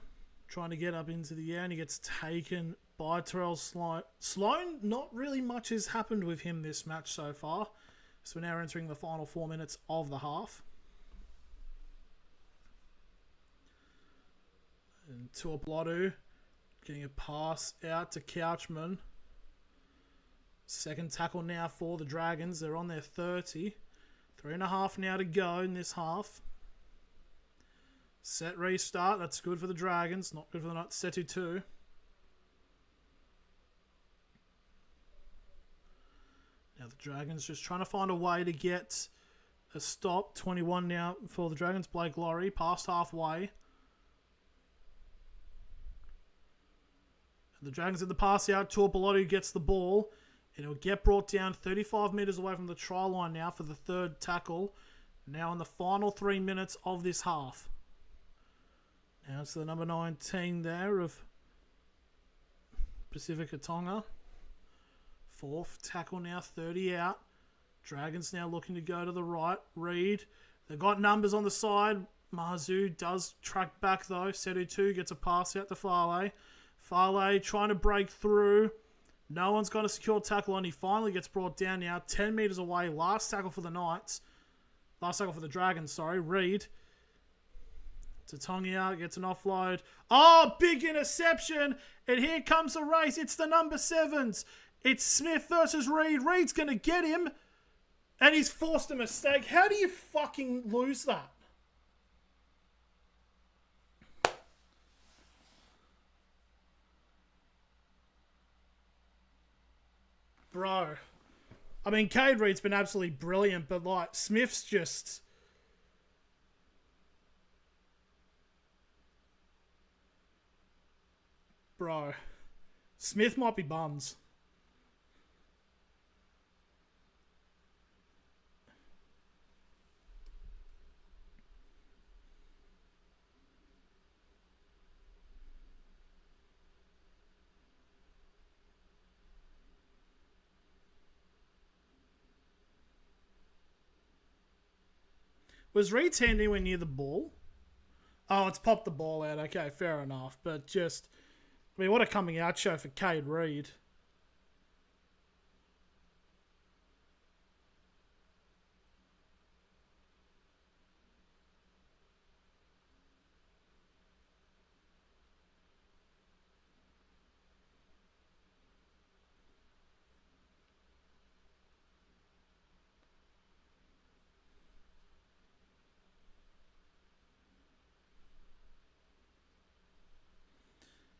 trying to get up into the air, and he gets taken by Terrell Sloan. Sloan, not really much has happened with him this match so far. So we're now entering the final 4 minutes of the half. And Tuaplotu getting a pass out to Couchman. Second tackle now for the Dragons. They're on their 30. 3.5 now to go in this half. Set restart. That's good for the Dragons. Not good for the Knights. Setu 2. Now the Dragons just trying to find a way to get a stop. 21 now for the Dragons. Blake Laurie past halfway. The Dragons in the pass out. Tuapolotu gets the ball. And it'll get brought down 35 metres away from the try line now for the third tackle. Now in the final 3 minutes of this half. Now it's the number 19 there of Pacifica Tonga. Fourth tackle now, 30 out. Dragons now looking to go to the right. Reed. They've got numbers on the side. Marzu does track back though. Setu 2 gets a pass out to Farley. Farley trying to break through. No one's got a secure tackle on. He finally gets brought down now. 10 metres away. Last tackle for the Knights. Last tackle for the Dragons, sorry. Reed. Tatongia gets an offload. Oh, big interception. And here comes the race. It's the number 7s. It's Smith versus Reed. Reed's going to get him. And he's forced a mistake. How do you fucking lose that? Bro. I mean, Cade Reed's been absolutely brilliant, but like, Smith's just... Bro. Smith might be buns. Was Reed's hand anywhere near the ball? Oh, it's popped the ball out. Okay, fair enough. But just, I mean, what a coming out show for Cade Reed.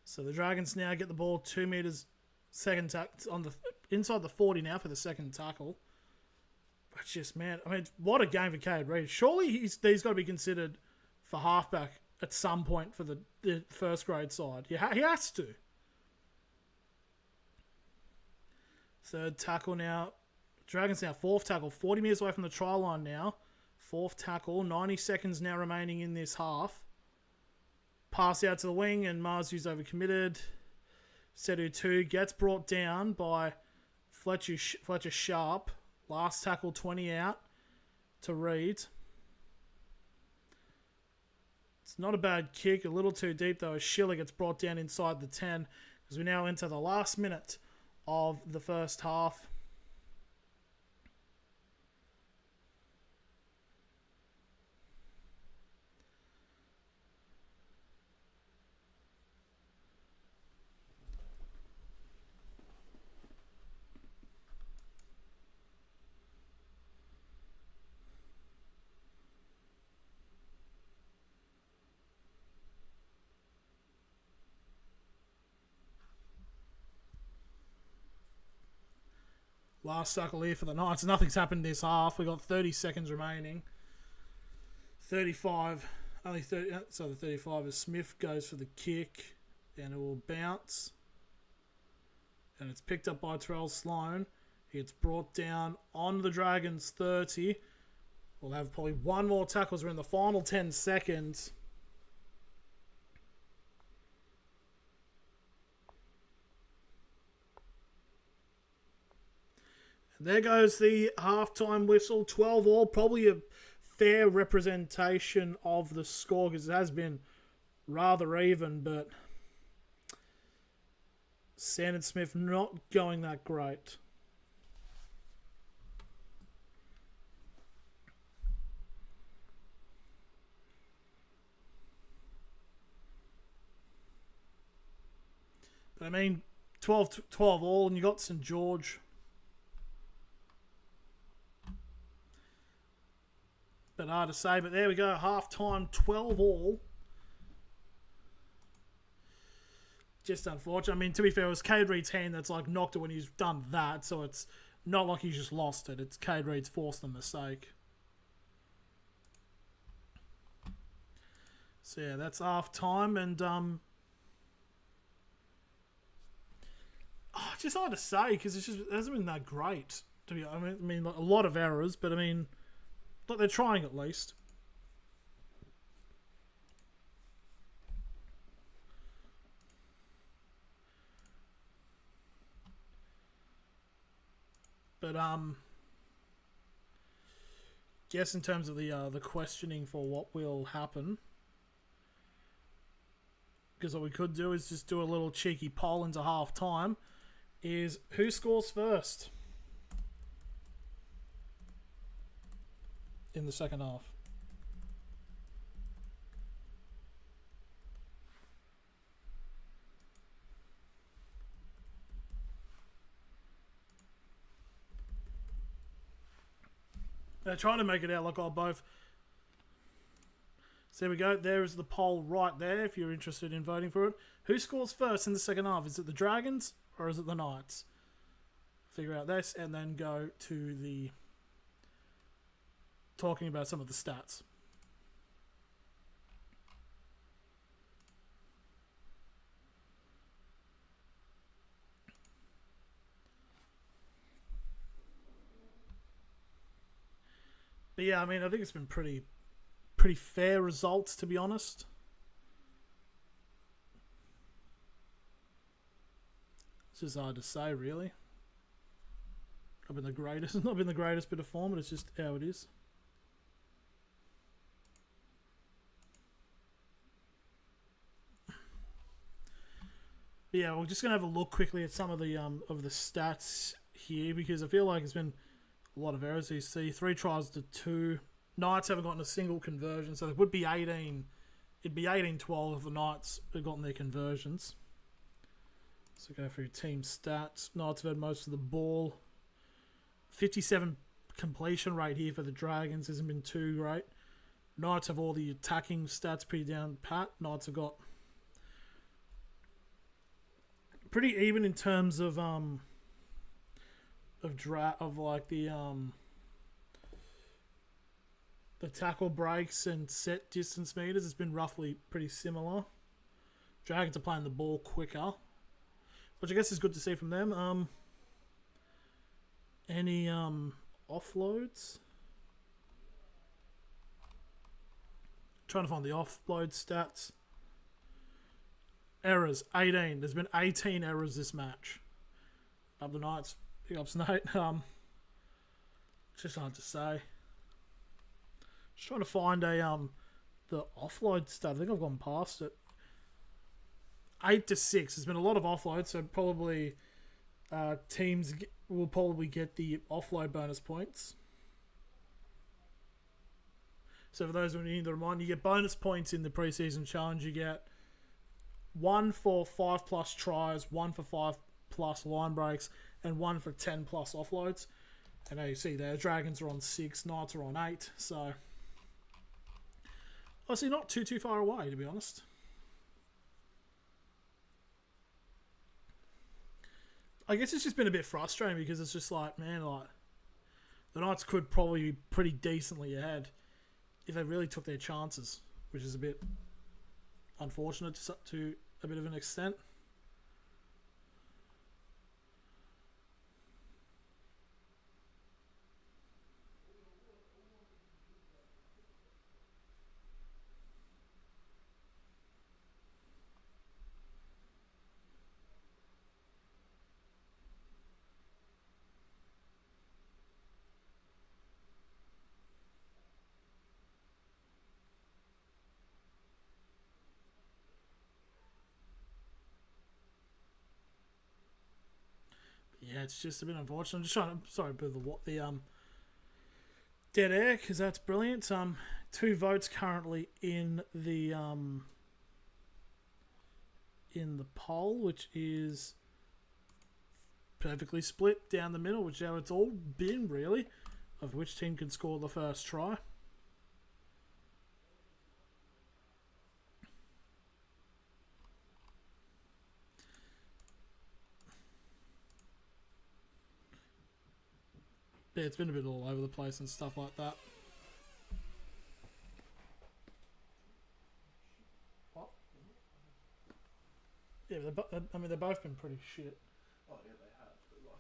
So the Dragons now get the ball 2 metres second on the inside the 40 now for the second tackle. But just, man, I mean, what a game for Cade Reed. Surely he's got to be considered for halfback at some point for the first grade side. He has to. Third tackle now. Dragons now, fourth tackle, 40 metres away from the try line now. Fourth tackle, 90 seconds now remaining in this half. Pass out to the wing, and Marzu's overcommitted. Sedu 2 gets brought down by Fletcher Sharp. Last tackle, 20 out to Reed. It's not a bad kick, a little too deep though, as Schiller gets brought down inside the 10, as we now enter the last minute of the first half. Last tackle here for the Knights. Nothing's happened this half. We've got 30 seconds remaining. 35. Only 30. So the 35 is Smith goes for the kick. And it will bounce. And it's picked up by Terrell Sloan. He gets brought down on the Dragons 30. We'll have probably one more tackle as we're in the final 10 seconds. There goes the halftime whistle, 12 all. Probably a fair representation of the score because it has been rather even, but Sandon Smith not going that great. But I mean, 12 all, and you got St George. But hard to say, but there we go, half-time, 12 all. Just unfortunate. I mean, to be fair, it was Cade Reed's hand that's like knocked it when he's done that, so it's not like he's just lost it. It's Cade Reed's forced the mistake. So yeah, that's half-time, and it's just hard to say because it hasn't been that great. I mean, like, a lot of errors, but I mean, look, they're trying at least. But guess in terms of the questioning for what will happen, because what we could do is just do a little cheeky poll into half time. Is who scores first in the second half? They're trying to make it out like I'll both. So there we go. There is the poll right there if you're interested in voting for it. Who scores first in the second half? Is it the Dragons or is it the Knights? Figure out this and then go to the talking about some of the stats. But yeah, I mean, I think it's been pretty fair results, to be honest. It's just hard to say, really. Not been the greatest bit of form, but it's just how it is. But yeah, we're just gonna have a look quickly at some of the stats here because I feel like it's been a lot of errors. You see 3 tries to 2. Knights haven't gotten a single conversion, so it would be 18. It'd be 18-12 if the Knights had gotten their conversions. So go through team stats. Knights have had most of the ball. 57 completion rate here for the Dragons hasn't been too great. Knights have all the attacking stats pretty down pat. Knights have got pretty even in terms of the tackle breaks and set distance meters. It's been roughly pretty similar. Dragons are playing the ball quicker, which I guess is good to see from them. Any offloads? Trying to find the offload stats. Errors, 18. There's been 18 errors this match. Up the Knights. Big ups, Nate. It's just hard to say. Just trying to find a the offload stat. I think I've gone past it. 8-6. There's been a lot of offloads, so probably teams will probably get the offload bonus points. So for those who need to remind, you get bonus points in the pre-season challenge. You get 1 for 5+ tries, 1 for 5+ line breaks, and 1 for 10+ offloads. And now you see there, Dragons are on 6, Knights are on 8. So obviously not too far away, to be honest. I guess it's just been a bit frustrating because it's just like, man, like the Knights could probably be pretty decently ahead if they really took their chances, which is a bit unfortunate to a bit of an extent. Yeah, it's just a bit unfortunate. I'm just trying to, sorry, but the dead air, because that's brilliant. 2 votes currently in the poll, which is perfectly split down the middle, which is how it's all been really, of which team can score the first try. Yeah, it's been a bit all over the place and stuff like that. What? Yeah, I mean, they've both been pretty shit. Oh yeah, they have. But like,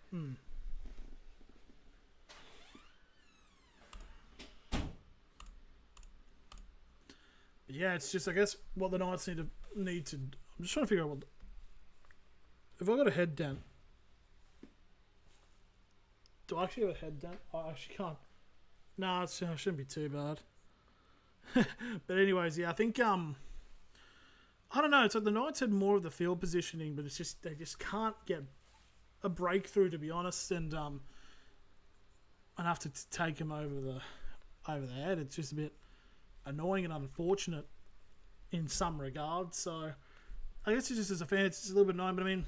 But yeah, it's just, I guess what the Knights need to. I'm just trying to figure out what. If I got a head dent, do I actually have a head dent? I actually can't. No, it shouldn't be too bad. But anyways, yeah, I think I don't know. It's like the Knights had more of the field positioning, but it's just they just can't get a breakthrough, to be honest, and I'd have to take them over the head. It's just a bit annoying and unfortunate in some regards. So I guess it's just as a fan, it's just a little bit annoying. But I mean,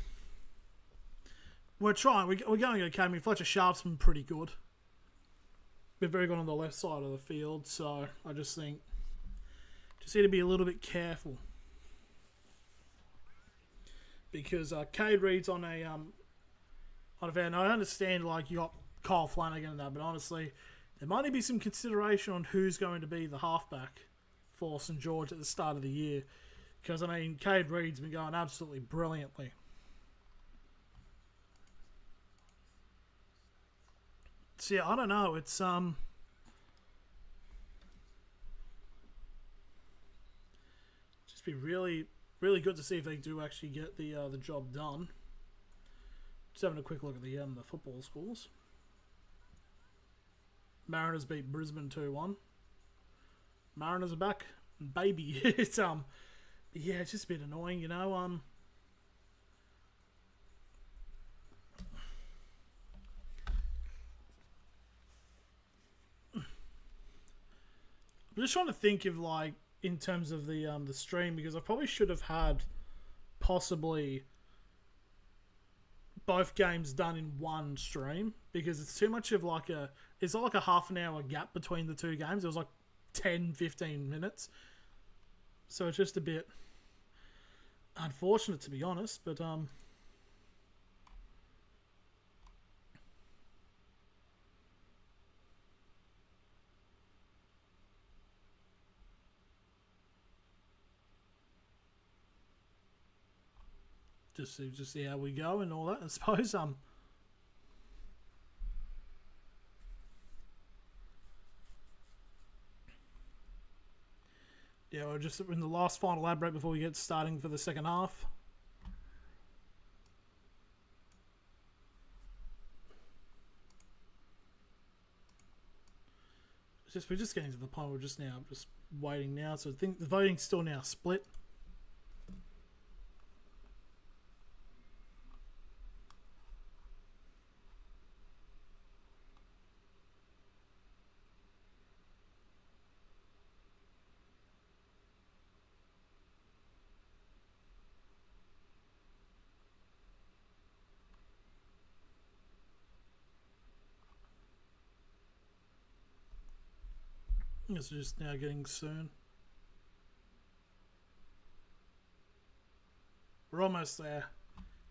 we're trying. We're going okay. I mean, Fletcher Sharp's been pretty good. Been very good on the left side of the field. So I just think just need to be a little bit careful because Cade Reed's on a van. I understand like you got Kyle Flanagan and that, but honestly, there might be some consideration on who's going to be the halfback for St George at the start of the year. Because, I mean, Cade Reed's been going absolutely brilliantly. So, yeah, I don't know. It's, just be really, really good to see if they do actually get the job done. Just having a quick look at the football scores. Mariners beat Brisbane 2-1. Mariners are back, baby. It's yeah, it's just a bit annoying, you know. I'm just trying to think of like in terms of the stream, because I probably should have had possibly both games done in one stream, because it's too much of like it's like a half an hour gap between the two games. It was like 10-15 minutes, so it's just a bit unfortunate, to be honest. But just see how we go and all that, I suppose. So just in the last final ad break before we get starting for the second half. We're just getting to the point. We're just waiting now. So I think the voting's still now split. It's just now getting soon. We're almost there.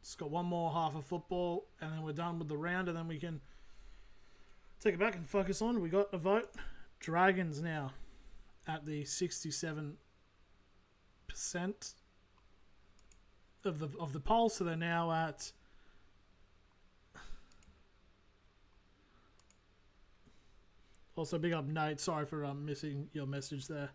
Just got one more half of football and then we're done with the round and then we can take it back and focus on. We got a vote. Dragons now at the 67% of the poll, so they're now at also big up Nate. Sorry for missing your message there.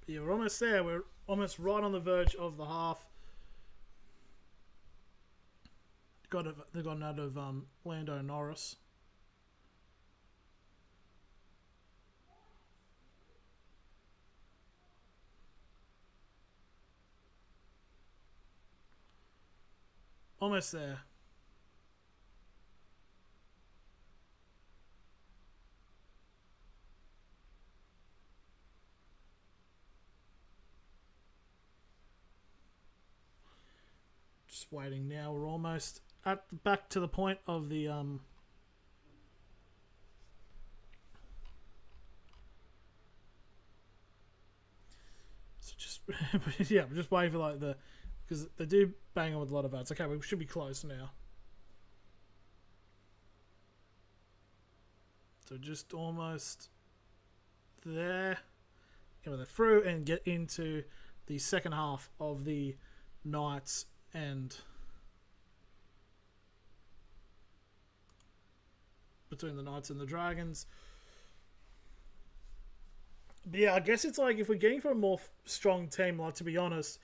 Yeah, we're almost there. We're almost right on the verge of the half. They got out of Lando Norris. Almost there. Just waiting now. We're almost back to the point of the so just yeah, we're just waiting for like because they do bang on with a lot of votes. Okay, we should be close now. So just almost there. Get it through and get into the second half of the Knights and between the Knights and the Dragons. But yeah, I guess it's like if we're getting for a more strong team, like to be honest,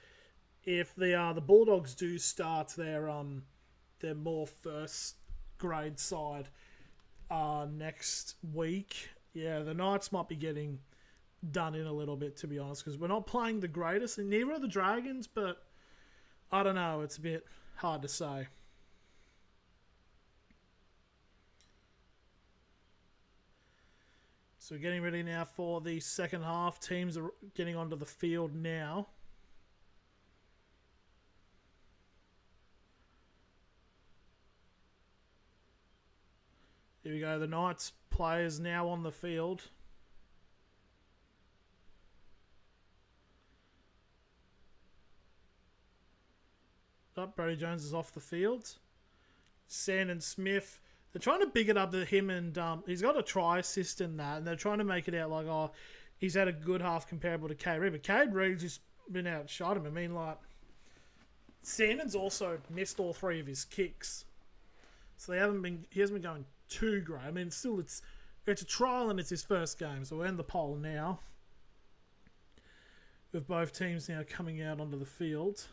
if the Bulldogs do start their more first grade side next week, yeah, the Knights might be getting done in a little bit, to be honest, because we're not playing the greatest, and neither are the Dragons, but I don't know, it's a bit hard to say. So we're getting ready now for the second half. Teams are getting onto the field now. Here we go, the Knights players now on the field. Oh, Brody Jones is off the field. Sand and Smith, they're trying to big it up to him, and he's got a try assist in that, and they're trying to make it out like, oh, he's had a good half comparable to Cade Reed, but Cade Reed's just been outshot him. I mean, like, Sandon's also missed all three of his kicks, so he hasn't been going too great. I mean, still, it's a trial and it's his first game, so we're in the poll now with both teams now coming out onto the field.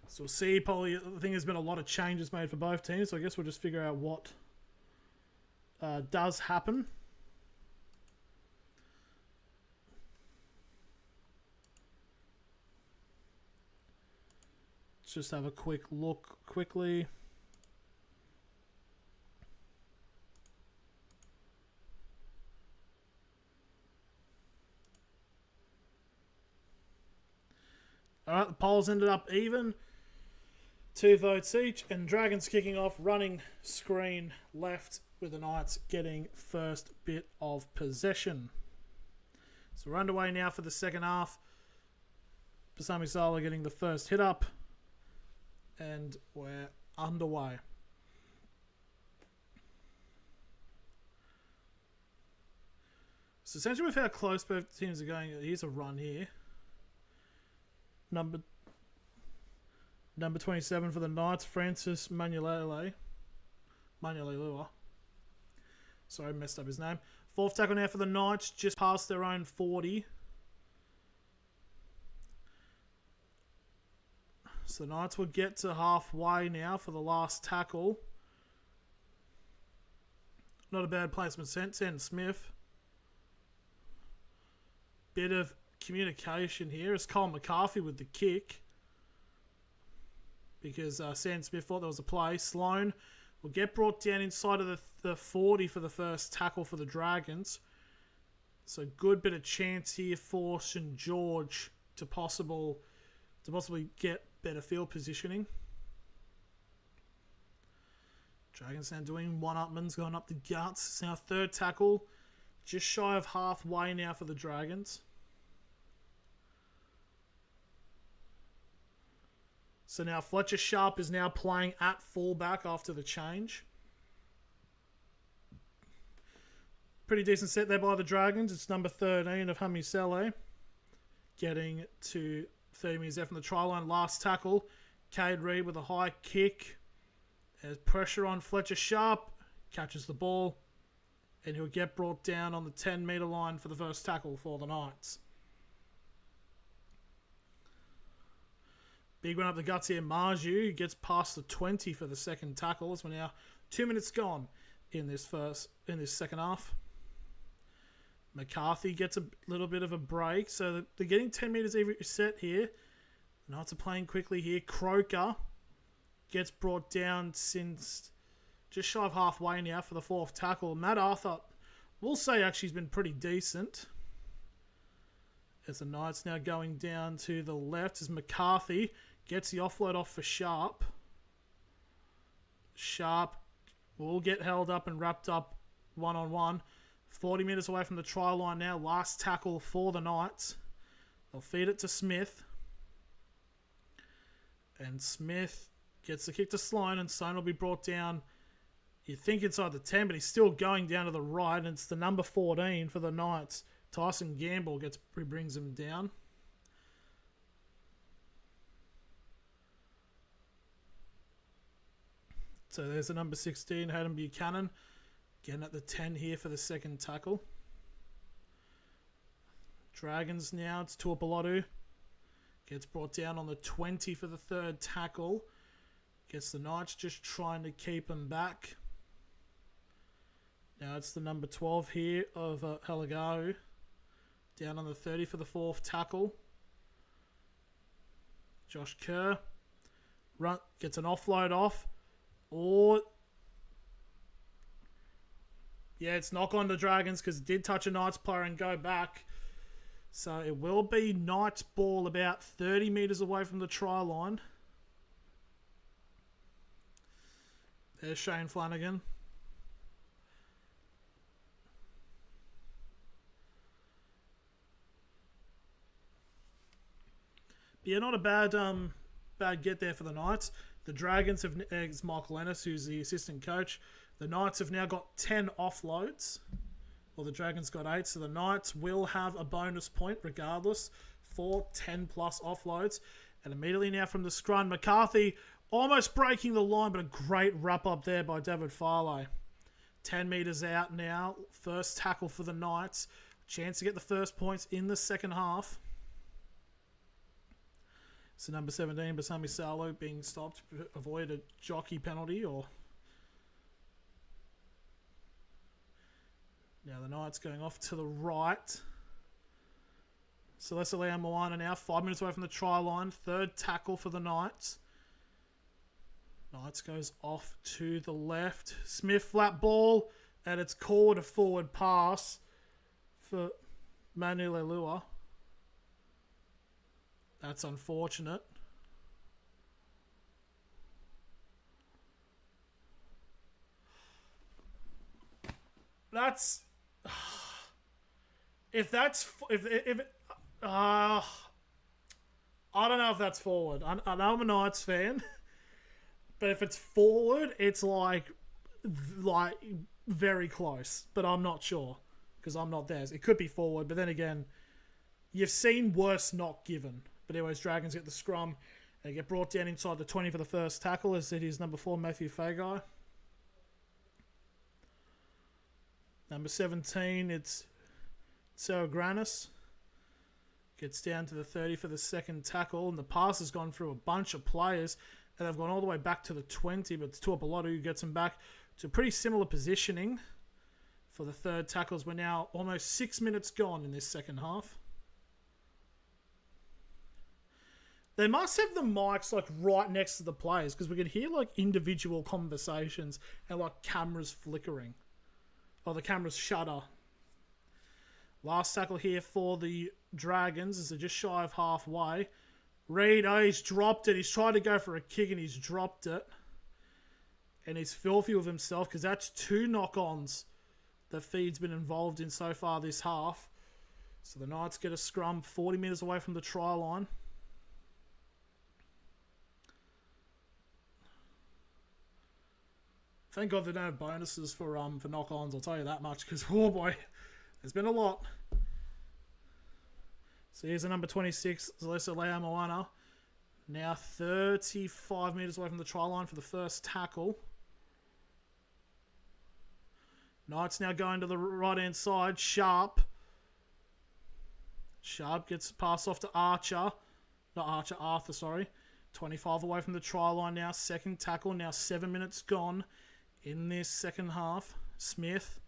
So we'll see. Probably, I think there's been a lot of changes made for both teams, so I guess we'll just figure out what does happen. Let's just have a quick look quickly. Alright, the polls ended up even. 2 votes each, and Dragons kicking off, running screen left with the Knights getting first bit of possession. So we're underway now for the second half. Pasami Sala getting the first hit up, and we're underway. So essentially with how close both teams are going, here's a run here. Number 27 for the Knights, Francis Manuelua. Sorry, I messed up his name. Fourth tackle now for the Knights, just past their own 40. So the Knights will get to halfway now for the last tackle. Not a bad placement. Send Smith. Bit of communication here. It's Cole McCarthy with the kick. Because Sam Smith thought there was a play. Sloan will get brought down inside of the 40 for the first tackle for the Dragons. So good bit of chance here for St George to possibly get better field positioning. Dragons now doing one-upmans, going up the guts. It's now third tackle. Just shy of halfway now for the Dragons. So now Fletcher Sharp is now playing at fullback after the change. Pretty decent set there by the Dragons. It's number 13 of Hamisele. Getting to 30 metres out from the try line. Last tackle. Cade Reid with a high kick. There's pressure on Fletcher Sharp. Catches the ball. And he'll get brought down on the 10-metre line for the first tackle for the Knights. Big run up the guts here. Marju gets past the 20 for the second tackle as we're now 2 minutes gone in this second half. McCarthy gets a little bit of a break, so they're getting 10 metres every set here. The Knights are playing quickly here. Croker gets brought down since just shy of halfway now for the fourth tackle. Matt Arthur, we'll say, actually has been pretty decent. As the Knights now going down to the left as McCarthy gets the offload off for Sharp. Sharp will get held up and wrapped up one-on-one. 40 metres away from the try line now. Last tackle for the Knights. They'll feed it to Smith. And Smith gets the kick to Sloan, and Sloan will be brought down, you think, inside the 10, but he's still going down to the right, and it's the number 14 for the Knights. Tyson Gamble brings him down. So there's the number 16, Hayden Buchanan, getting at the 10 here for the second tackle. Dragons now, it's Tuapolotu. Gets brought down on the 20 for the third tackle. Gets the Knights just trying to keep him back. Now it's the number 12 here of Halagau. Down on the 30 for the fourth tackle. Josh Kerr gets an offload off. It's knock on the Dragons because it did touch a Knights player and go back. So it will be Knights ball about 30 metres away from the try line. There's Shane Flanagan. Yeah, not a bad get there for the Knights. The Dragons have, it's Michael Ennis, who's the assistant coach. The Knights have now got 10 offloads. Well, the Dragons got 8, so the Knights will have a bonus point regardless for 10-plus offloads. And immediately now from the scrum, McCarthy almost breaking the line, but a great wrap-up there by David Farley. 10 metres out now. First tackle for the Knights. Chance to get the first points in the second half. So number 17, Basami Salo being stopped to avoid a jockey penalty. Now the Knights going off to the right. Celeste Leon Moana now 5 minutes away from the try line. Third tackle for the Knights. Knights goes off to the left. Smith flat ball, and it's called a forward pass for Manu Leilua. That's unfortunate. That's if I don't know if that's forward. I know I'm a Knights fan, But if it's forward, it's like very close. But I'm not sure because I'm not there. It could be forward, but then again, you've seen worse not given. But anyways, Dragons get the scrum. They get brought down inside the 20 for the first tackle, as it is number 4, Matthew Fagai. Number 17, it's Sarah Granis. Gets down to the 30 for the second tackle, and the pass has gone through a bunch of players, and they've gone all the way back to the 20, but it's Tuapolotu who gets them back to pretty similar positioning for the third tackles. We're now almost 6 minutes gone in this second half. They must have the mics like right next to the players because we can hear like individual conversations and like cameras flickering. Or the cameras shutter. Last tackle here for the Dragons is just shy of halfway. Reid, he's dropped it. He's tried to go for a kick and he's dropped it. And he's filthy with himself because that's 2 knock-ons that Feed's been involved in so far this half. So the Knights get a scrum 40 metres away from the try line. Thank God they don't have bonuses for knock-ons, I'll tell you that much, because, oh boy, there's been a lot. So here's the number 26, Zalessa Lea Moana. Now 35 metres away from the try line for the first tackle. Knights now going to the right-hand side. Sharp gets passed off to Arthur, sorry. 25 away from the try line now. Second tackle, now 7 minutes gone in this second half. Smith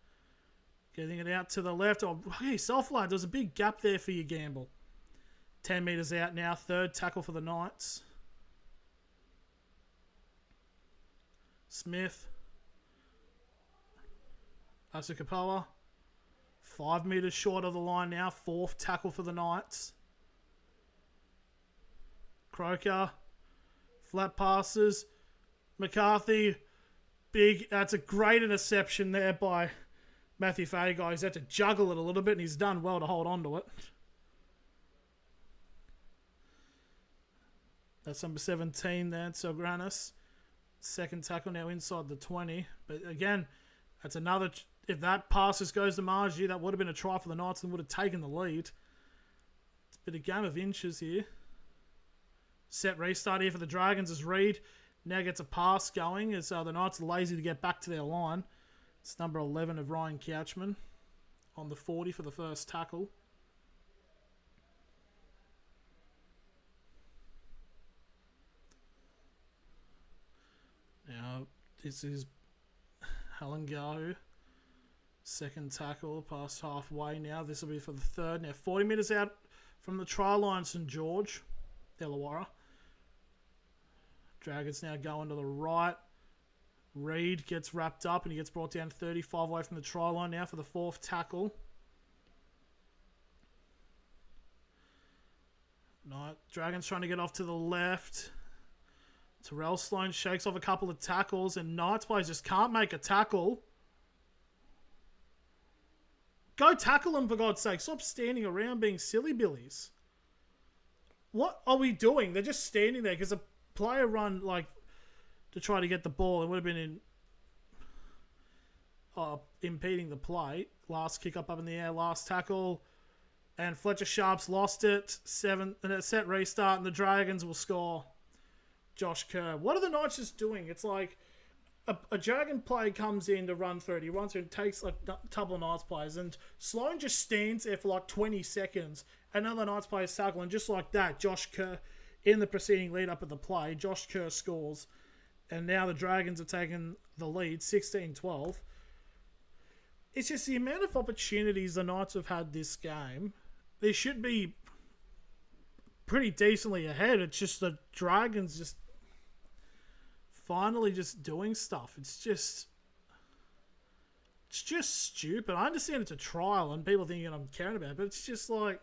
getting it out to the left. Oh, hey, self-lad, there's a big gap there for you, Gamble. 10 metres out now. Third tackle for the Knights. Smith. Asukapoa. 5 metres short of the line now. Fourth tackle for the Knights. Croker. Flat passes. McCarthy. Big. That's a great interception there by Matthew Fagai. He's had to juggle it a little bit and he's done well to hold on to it. That's number 17 there, so Granis. Second tackle now inside the 20. But again, that's another... If that pass just goes to Margie, that would have been a try for the Knights and would have taken the lead. It's been a game of inches here. Set restart here for the Dragons as Reid now gets a pass going as the Knights are lazy to get back to their line. It's number 11 of Ryan Couchman on the 40 for the first tackle. Now, this is Halangahu. Second tackle, past halfway now. This will be for the third. Now, 40 metres out from the try line, St George Illawarra. Dragons now going to the right. Reid gets wrapped up and he gets brought down 35 away from the try line now for the fourth tackle. Dragons trying to get off to the left. Terrell Sloan shakes off a couple of tackles and Knights players just can't make a tackle. Go tackle them for God's sake. Stop standing around being silly billies. What are we doing? They're just standing there because a player run like to try to get the ball. It would have been impeding the play. Last kick up in the air, last tackle. And Fletcher Sharp's lost it. 7 and a set restart and the Dragons will score. Josh Kerr. What are the Knights just doing? It's like a Dragon player comes in to run through it. He runs through and takes like a couple of Knights players. And Sloan just stands there for like 20 seconds. Another Knights player tackle. And just like that, Josh Kerr, in the preceding lead up of the play, Josh Kerr scores. And now the Dragons have taken the lead, 16-12. It's just the amount of opportunities the Knights have had this game. They should be pretty decently ahead. It's just the Dragons just finally just doing stuff. It's just stupid. I understand it's a trial and people thinking I'm caring about it, but it's just like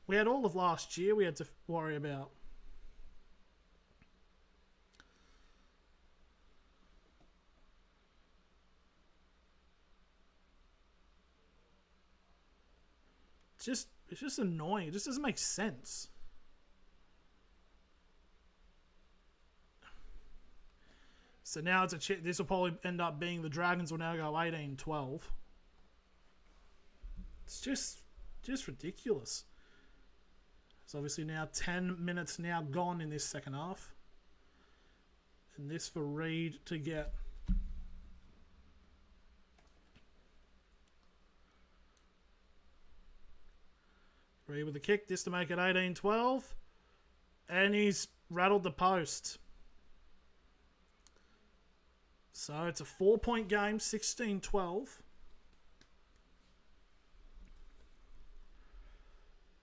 we had all of last year we had to worry about. It's just annoying. It just doesn't make sense. So now it's this will probably end up being the Dragons will now go 18-12. It's just ridiculous. It's obviously now 10 minutes now gone in this second half. And this for Reed to get... Reed with the kick, this to make it 18-12. And he's rattled the post. So it's a 4-point game, 16-12.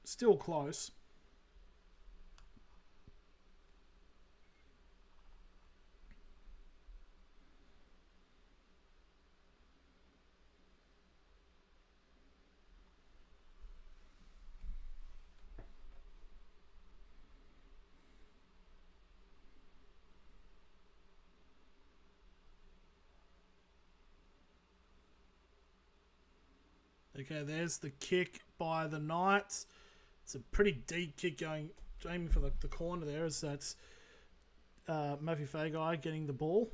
Still close. Okay, there's the kick by the Knights. It's a pretty deep kick aiming for the corner there, as that's Matthew Fagai getting the ball.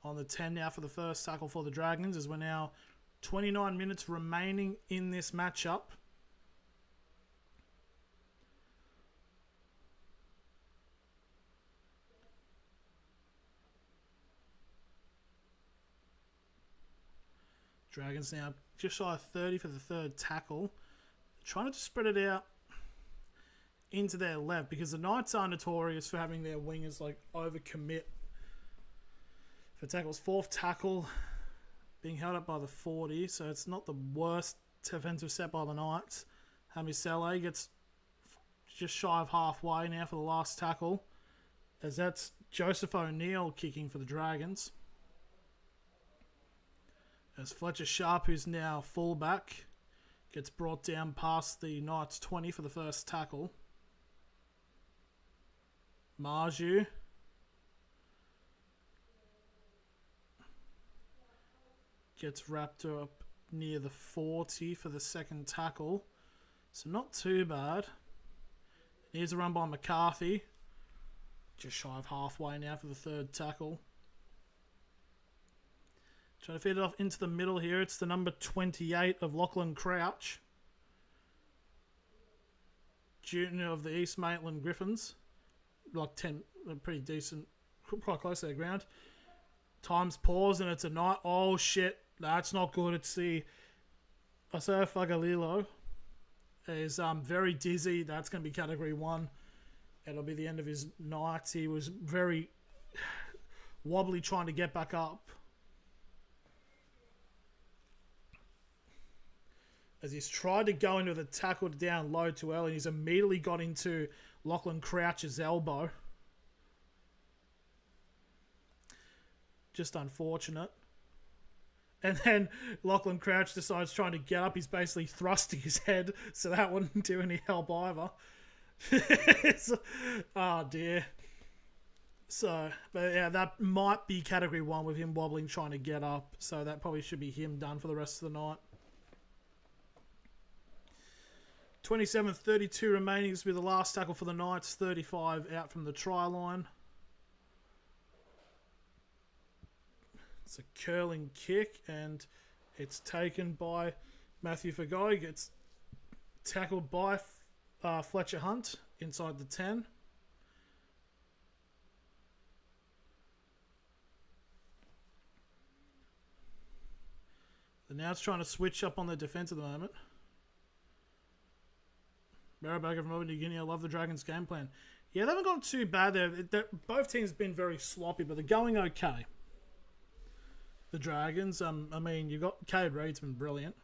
On the 10 now for the first tackle for the Dragons, as we're now 29 minutes remaining in this matchup. Dragons now just shy of 30 for the third tackle. Trying to spread it out into their left, because the Knights are notorious for having their wingers like overcommit for tackles. Fourth tackle being held up by the 40, so it's not the worst defensive set by the Knights. Hamisele gets just shy of halfway now for the last tackle, as that's Joseph O'Neill kicking for the Dragons. As Fletcher Sharp, who's now fullback, gets brought down past the Knights 20 for the first tackle. Marju gets wrapped up near the 40 for the second tackle. So not too bad. Here's a run by McCarthy. Just shy of halfway now for the third tackle. Trying to feed it off into the middle here. It's the number 28 of Lachlan Crouch, junior of the East Maitland Griffins. Like 10, pretty decent, quite close to their ground. Time's paused and it's a night. Oh shit, that's not good. It's the Isaiah Fagalilo is very dizzy. That's going to be category 1. It'll be the end of his night. He was very wobbly trying to get back up, as he's tried to go into the tackle down low too early, and he's immediately got into Lachlan Crouch's elbow. Just unfortunate. And then Lachlan Crouch decides trying to get up. He's basically thrusting his head, so that wouldn't do any help either. Oh dear. So, but yeah, that might be category 1 with him wobbling trying to get up. So that probably should be him done for the rest of the night. 27:32 remaining. This will be the last tackle for the Knights. 35 out from the try line. It's a curling kick, and it's taken by Matthew Fagai. Gets tackled by Fletcher Hunt inside the 10. The Knights trying to switch up on their defence at the moment. Marabaga from Papua New Guinea. I love the Dragons' game plan. Yeah, they haven't gone too bad there. Both teams have been very sloppy, but they're going okay. The Dragons, I mean, you've got Cade Reed's been brilliant.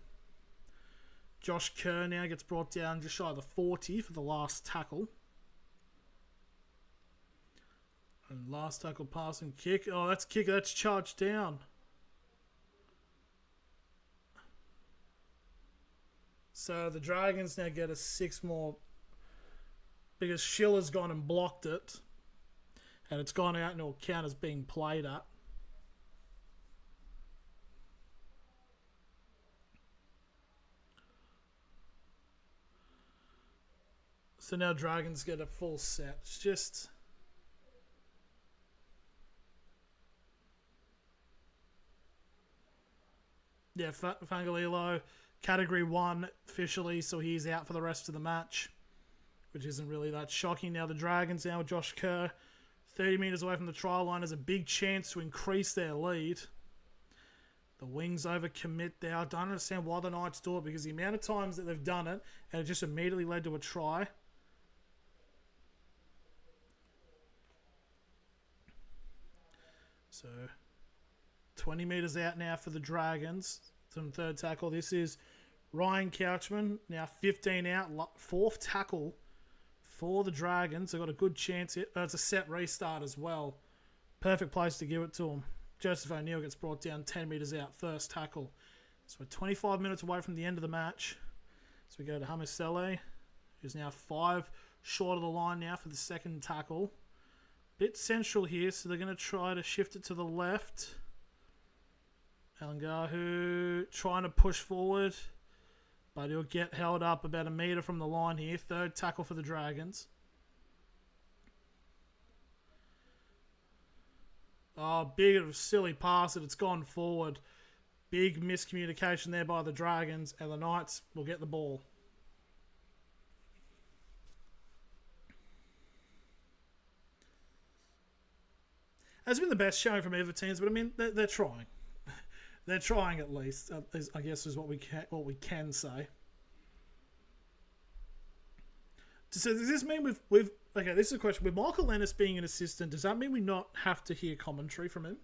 Josh Kerr now gets brought down just shy of the 40 for the last tackle. And last tackle, pass and kick. Oh, that's kick. That's charged down. So the Dragons now get a 6 more, because Schiller's gone and blocked it, and it's gone out and it'll count as being played at. So now Dragons get a full set. It's just... Yeah, Fangalilo, Category 1 officially, so he's out for the rest of the match, which isn't really that shocking. Now the Dragons, now with Josh Kerr, 30 metres away from the try line, has a big chance to increase their lead. The Wings overcommit there. I don't understand why the Knights do it, because the amount of times that they've done it, and it just immediately led to a try. So, 20 metres out now for the Dragons. Some third tackle. This is Ryan Couchman. Now 15 out. Fourth tackle for the Dragons. They've got a good chance here. It's a set restart as well. Perfect place to give it to them. Joseph O'Neill gets brought down 10 metres out. First tackle. So we're 25 minutes away from the end of the match. So we go to Hamasele, who's now 5 short of the line now for the second tackle. Bit central here, so they're going to try to shift it to the left. Alangahu trying to push forward, but he'll get held up about a metre from the line here. Third tackle for the Dragons. Oh, big silly pass, and it's gone forward. Big miscommunication there by the Dragons, and the Knights will get the ball. Has been the best showing from either teams, but I mean, they're trying. They're trying at least, I guess is what we can say. So does this mean we've okay, this is a question. With Michael Ennis being an assistant, does that mean we not have to hear commentary from him?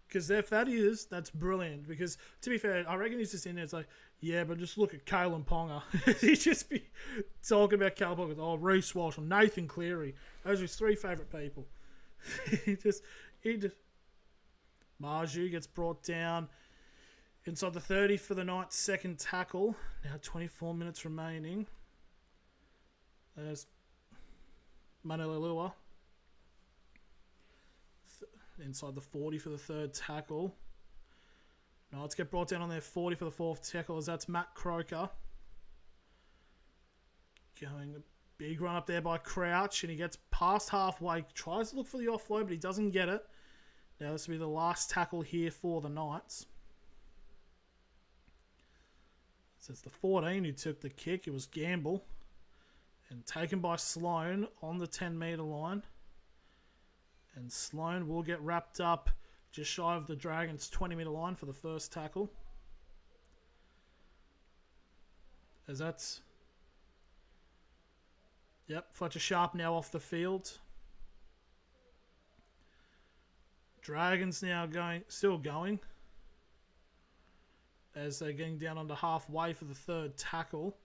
Because if that is, that's brilliant. Because to be fair, I reckon he's just in there. It's like, yeah, but just look at Kalen Ponga. He'd just be talking about Kalen Ponga. Oh, Reece Walsh, or Nathan Cleary. Those are his 3 favourite people. he just. Marju gets brought down inside the 30 for the Knights' second tackle. Now 24 minutes remaining. There's Manelelua. Inside the 40 for the third tackle. Knights get brought down on their 40 for the fourth tackle, as that's Matt Croker. Going a big run up there by Crouch, and he gets past halfway. Tries to look for the offload, but he doesn't get it. Now this will be the last tackle here for the Knights. So it's the 14 who took the kick. It was Gamble. And taken by Sloan on the 10-metre line. And Sloan will get wrapped up just shy of the Dragons' 20-metre line for the first tackle. As that's... Yep, Fletcher Sharp now off the field. Dragons now still going. As they're getting down under halfway for the third tackle.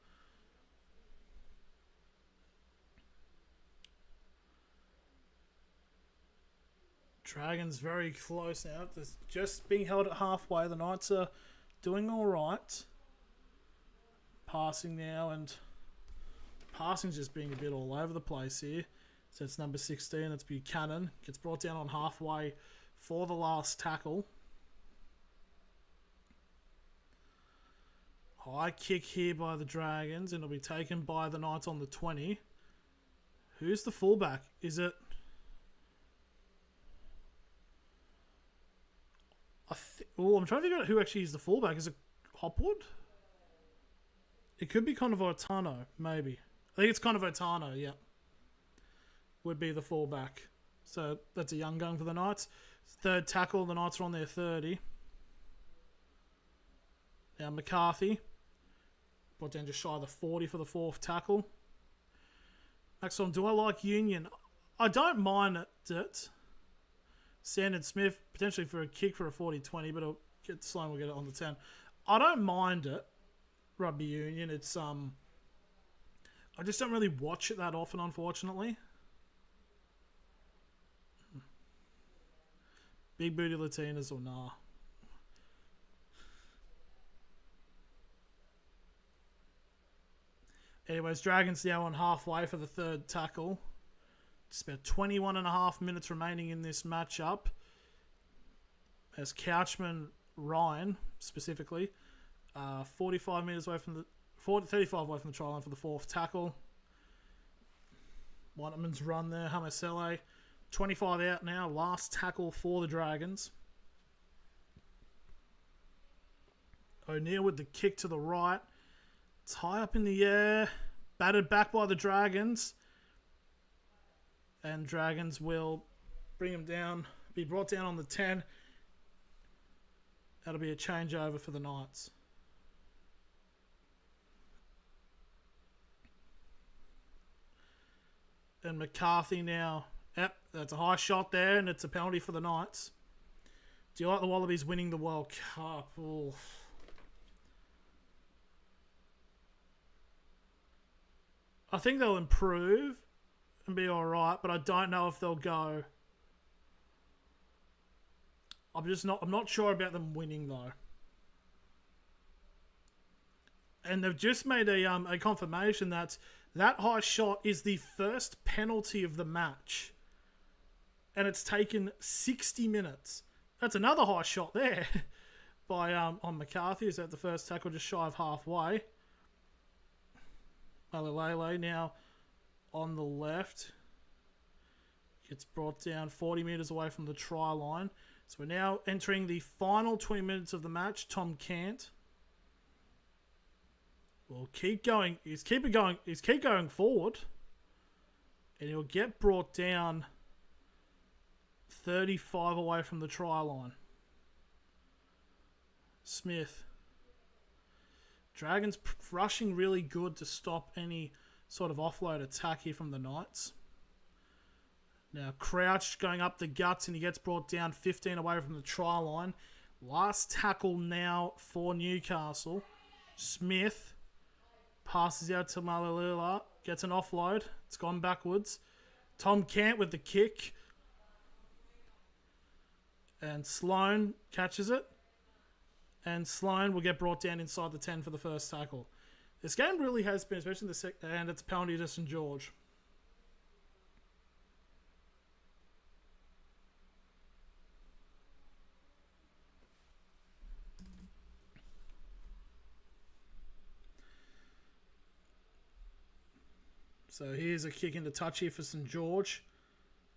Dragons very close now. Just being held at halfway. The Knights are doing all right. Passing now, and passing's just being a bit all over the place here. So it's number 16. That's Buchanan. Gets brought down on halfway for the last tackle. High kick here by the Dragons, and it'll be taken by the Knights on the 20. Who's the fullback? Is it... I'm trying to figure out who actually is the fullback. Is it Hopwood? It could be Conovo-Otano, maybe. I think it's Conovo-Otano, yeah. Would be the fullback. So that's a young gun for the Knights. Third tackle, the Knights are on their 30. Now McCarthy. Brought down just shy of the 40 for the fourth tackle. Next one, do I like Union? I don't mind it. Sandon Smith, potentially for a kick for a 40-20, but Sloan will get it on the 10. I don't mind it, Rugby Union. It's I just don't really watch it that often, unfortunately. Big booty Latinas or nah? Anyways, Dragons now on halfway for the third tackle. Just about 21 and a half minutes remaining in this matchup. As Couchman, Ryan, specifically, 35 away from the 35 away from the try line for the fourth tackle. Whiteman's run there. Hamasele, 25 out now. Last tackle for the Dragons. O'Neill with the kick to the right. It's high up in the air. Battered back by the Dragons. And Dragons will bring him down. Be brought down on the 10. That'll be a changeover for the Knights. And McCarthy now. Yep, that's a high shot there, and it's a penalty for the Knights. Do you like the Wallabies winning the World Cup? Ooh. I think they'll improve and be alright, but I don't know if they'll go. I'm not sure about them winning though. And they've just made a confirmation that high shot is the first penalty of the match. And it's taken 60 minutes. That's another high shot there by on McCarthy. Is that the first tackle just shy of halfway? Malilele now on the left. Gets brought down 40 metres away from the try line. So we're now entering the final 20 minutes of the match. Tom Cant will keep going. He's keep going forward. And he'll get brought down 35 away from the try line. Smith. Dragons rushing really good to stop any sort of offload attack here from the Knights. Now Crouch going up the guts and he gets brought down 15 away from the try line. Last tackle now for Newcastle. Smith passes out to Malilele. Gets an offload. It's gone backwards. Tom Cant with the kick. And Sloan catches it. And Sloan will get brought down inside the 10 for the first tackle. This game really has been, especially in the second, and it's a penalty to St George. So here's a kick into touch here for St George.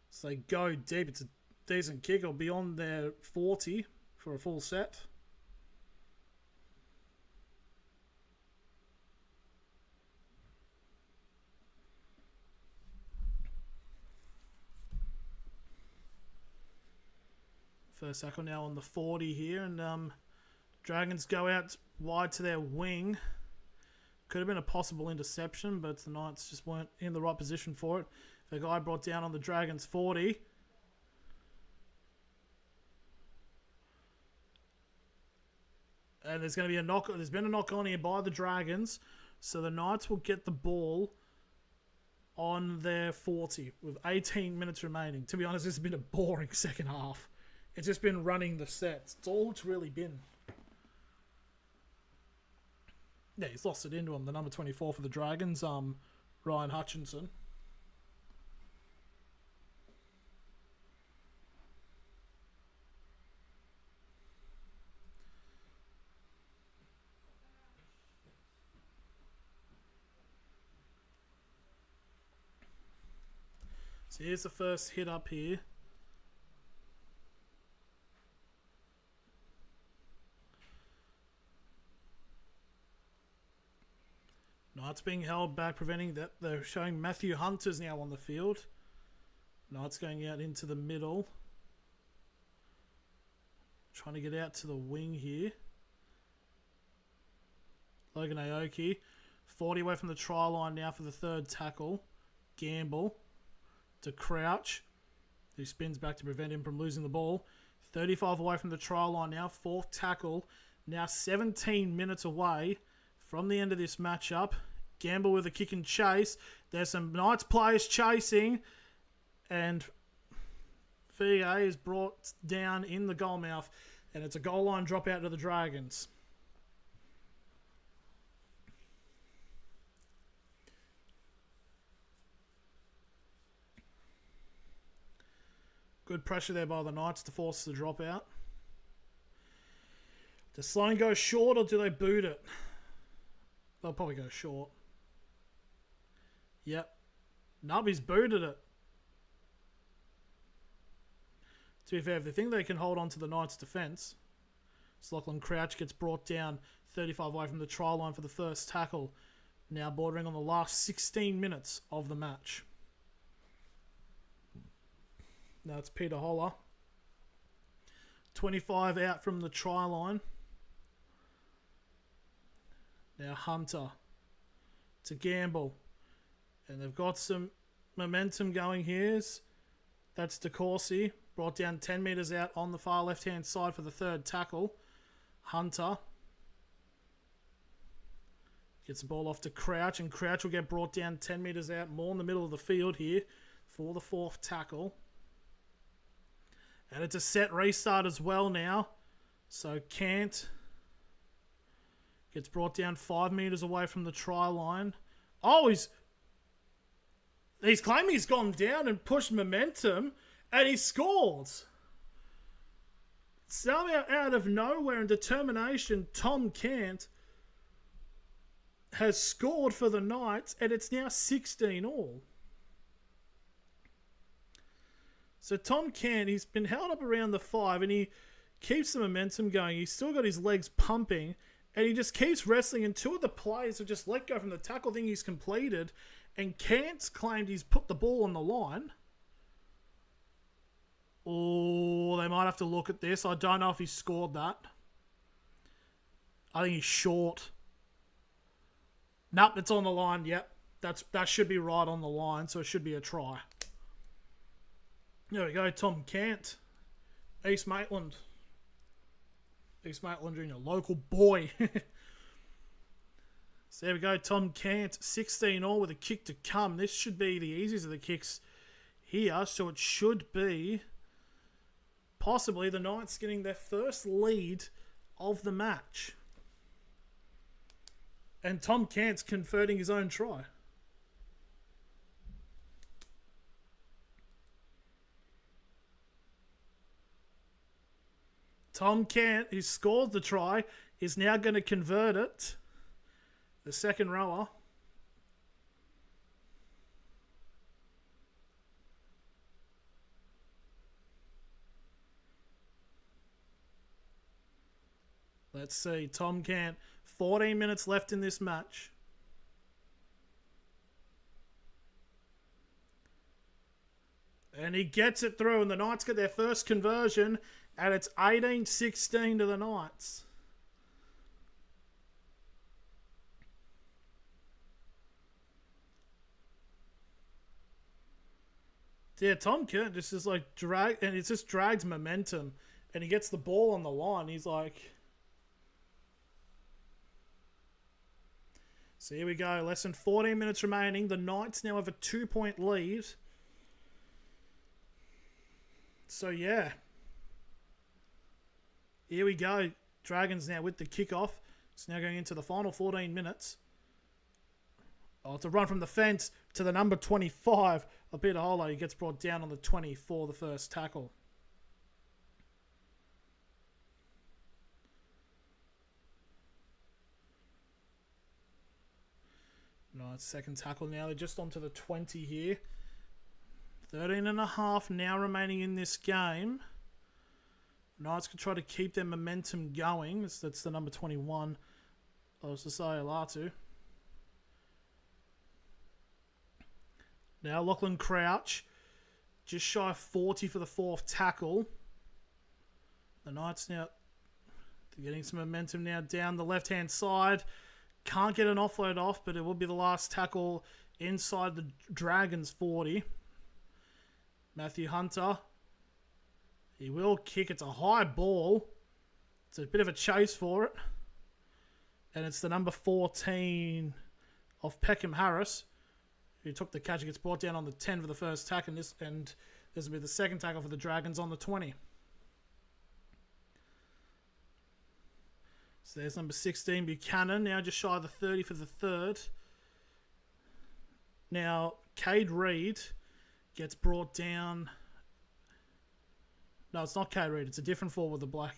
So they go deep. It's a decent kick. It'll be on their 40 for a full set. First tackle now on the 40 here. And Dragons go out wide to their wing. Could have been a possible interception, but the Knights just weren't in the right position for it. The guy brought down on the Dragons 40. And there's going to be a knock. There's been a knock on here by the Dragons. So the Knights will get the ball on their 40 with 18 minutes remaining. To be honest, this has been a boring second half. It's just been running the sets. It's all it's really been. Yeah, he's lost it into him. The number 24 for the Dragons, Ryan Hutchinson. So here's the first hit up here. Knights being held back, preventing that. They're showing Matthew Hunter's now on the field. Knights going out into the middle. Trying to get out to the wing here. Logan Aoki. 40 away from the try line now for the third tackle. Gamble to Crouch, who spins back to prevent him from losing the ball. 35 away from the try line now. Fourth tackle. Now 17 minutes away from the end of this matchup. Gamble with a kick and chase. There's some Knights players chasing. And VA is brought down in the goal mouth. And it's a goal line dropout to the Dragons. Good pressure there by the Knights to force the dropout. Does Sloan go short or do they boot it? They'll probably go short. Yep. Nubby's booted it. To be fair, if they think they can hold on to the Knights' defence, So Lachlan Crouch gets brought down 35 away from the try line for the first tackle. Now bordering on the last 16 minutes of the match. Now it's Peter Holler. 25 out from the try line. Now Hunter to Gamble. And they've got some momentum going here. That's DeCourcy. Brought down 10 metres out on the far left-hand side for the third tackle. Hunter gets the ball off to Crouch, and Crouch will get brought down 10 metres out, more in the middle of the field here for the fourth tackle. And it's a set restart as well now. So Cant gets brought down 5 metres away from the try line. Oh, he's claiming he's gone down and pushed momentum, and he scored. Somehow out of nowhere and determination, Tom Cant has scored for the Knights, and it's now 16 all. So Tom Cant, he's been held up around the 5, and he keeps the momentum going. He's still got his legs pumping, and he just keeps wrestling, and 2 of the players have just let go from the tackle thing he's completed, and Cant's claimed he's put the ball on the line. Oh, they might have to look at this. I don't know if he scored that. I think he's short. Nope, it's on the line. Yep, that should be right on the line, so it should be a try. There we go, Tom Cant. East Maitland. East Maitland Junior, local boy. So there we go, Tom Cant, 16 all with a kick to come. This should be the easiest of the kicks here, so it should be possibly the Knights getting their first lead of the match. And Tom Cant's converting his own try. Tom Cant, who scored the try, is now going to convert it. The second rower. Let's see. Tom Cant, 14 minutes left in this match. And he gets it through, and the Knights get their first conversion, and it's 18-16 to the Knights. Yeah, Tom Cant just is like and it just drags momentum, and he gets the ball on the line. He's like, so here we go. Less than 14 minutes remaining. The Knights now have a 2-point lead. So yeah, here we go. Dragons now with the kickoff. It's now going into the final 14 minutes. Oh, it's a run from the fence to the number 25 of Peter Holo. He gets brought down on the 20 for the first tackle. Nice second tackle now. They're just onto the 20 here. 13 and a half now remaining in this game. Knights can try to keep their momentum going. That's the number 21 of Sasaya Latu. Now Lachlan Crouch, just shy of 40 for the fourth tackle. The Knights now, they're getting some momentum now down the left-hand side. Can't get an offload off, but it will be the last tackle inside the Dragons 40. Matthew Hunter, he will kick. It's a high ball. It's a bit of a chase for it. And it's the number 14 of Peckham Harris, who took the catch. He gets brought down on the 10 for the first tackle, and this will be the second tackle for the Dragons on the 20. So there's number 16, Buchanan, now just shy of the 30 for the third. Now, Cade Reed gets brought down. No, it's not Cade Reed. It's a different forward with the black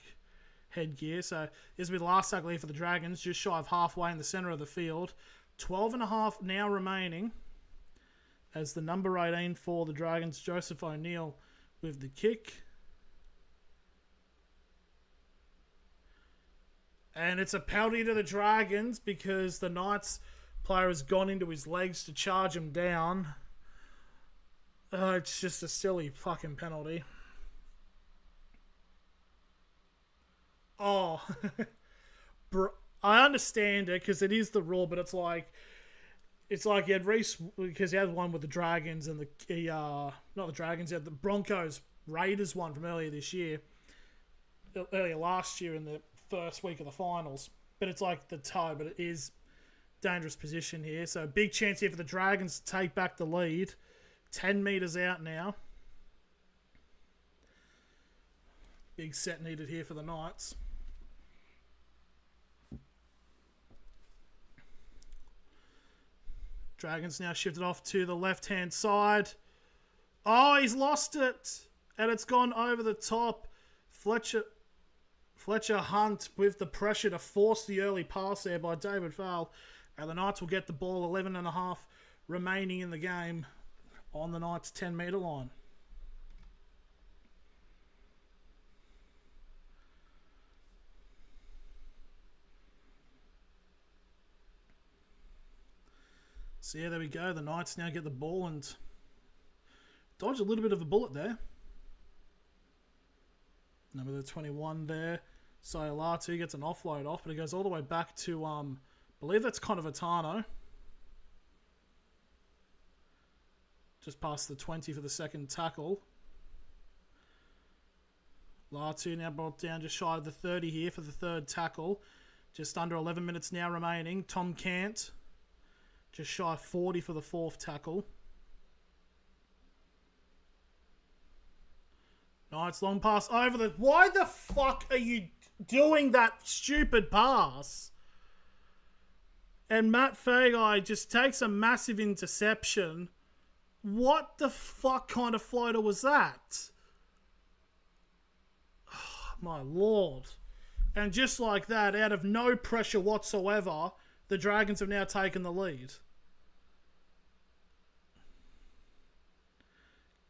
headgear. So this will be the last tackle here for the Dragons, just shy of halfway in the centre of the field. 12 and a half now remaining, as the number 18 for the Dragons, Joseph O'Neill, with the kick. And it's a penalty to the Dragons because the Knights player has gone into his legs to charge him down. It's just a silly fucking penalty. Oh, I understand it because it is the rule, but it's like he had Reese because he had one with the Dragons and not the Dragons, he had the Broncos Raiders one from earlier last year in the first week of the finals. But it's like the toe, but it is dangerous position here. So big chance here for the Dragons to take back the lead. 10 metres out now. Big set needed here for the Knights. Dragons now shifted off to the left-hand side. Oh, he's lost it. And it's gone over the top. Fletcher Hunt with the pressure to force the early pass there by David Farrell. And the Knights will get the ball 11.5 remaining in the game on the Knights' 10-metre line. So yeah, there we go. The Knights now get the ball and dodge a little bit of a bullet there. Number 21 there. Sayalatu gets an offload off, but it goes all the way back to, I believe that's Conovatano. Just past the 20 for the second tackle. Latu now brought down just shy of the 30 here for the third tackle. Just under 11 minutes now remaining. Tom Cant just shy of 40 for the fourth tackle. Knights long pass over the... Why the fuck are you doing that stupid pass? And Matt Fagai just takes a massive interception. What the fuck kind of floater was that? Oh, my lord. And just like that, out of no pressure whatsoever, the Dragons have now taken the lead.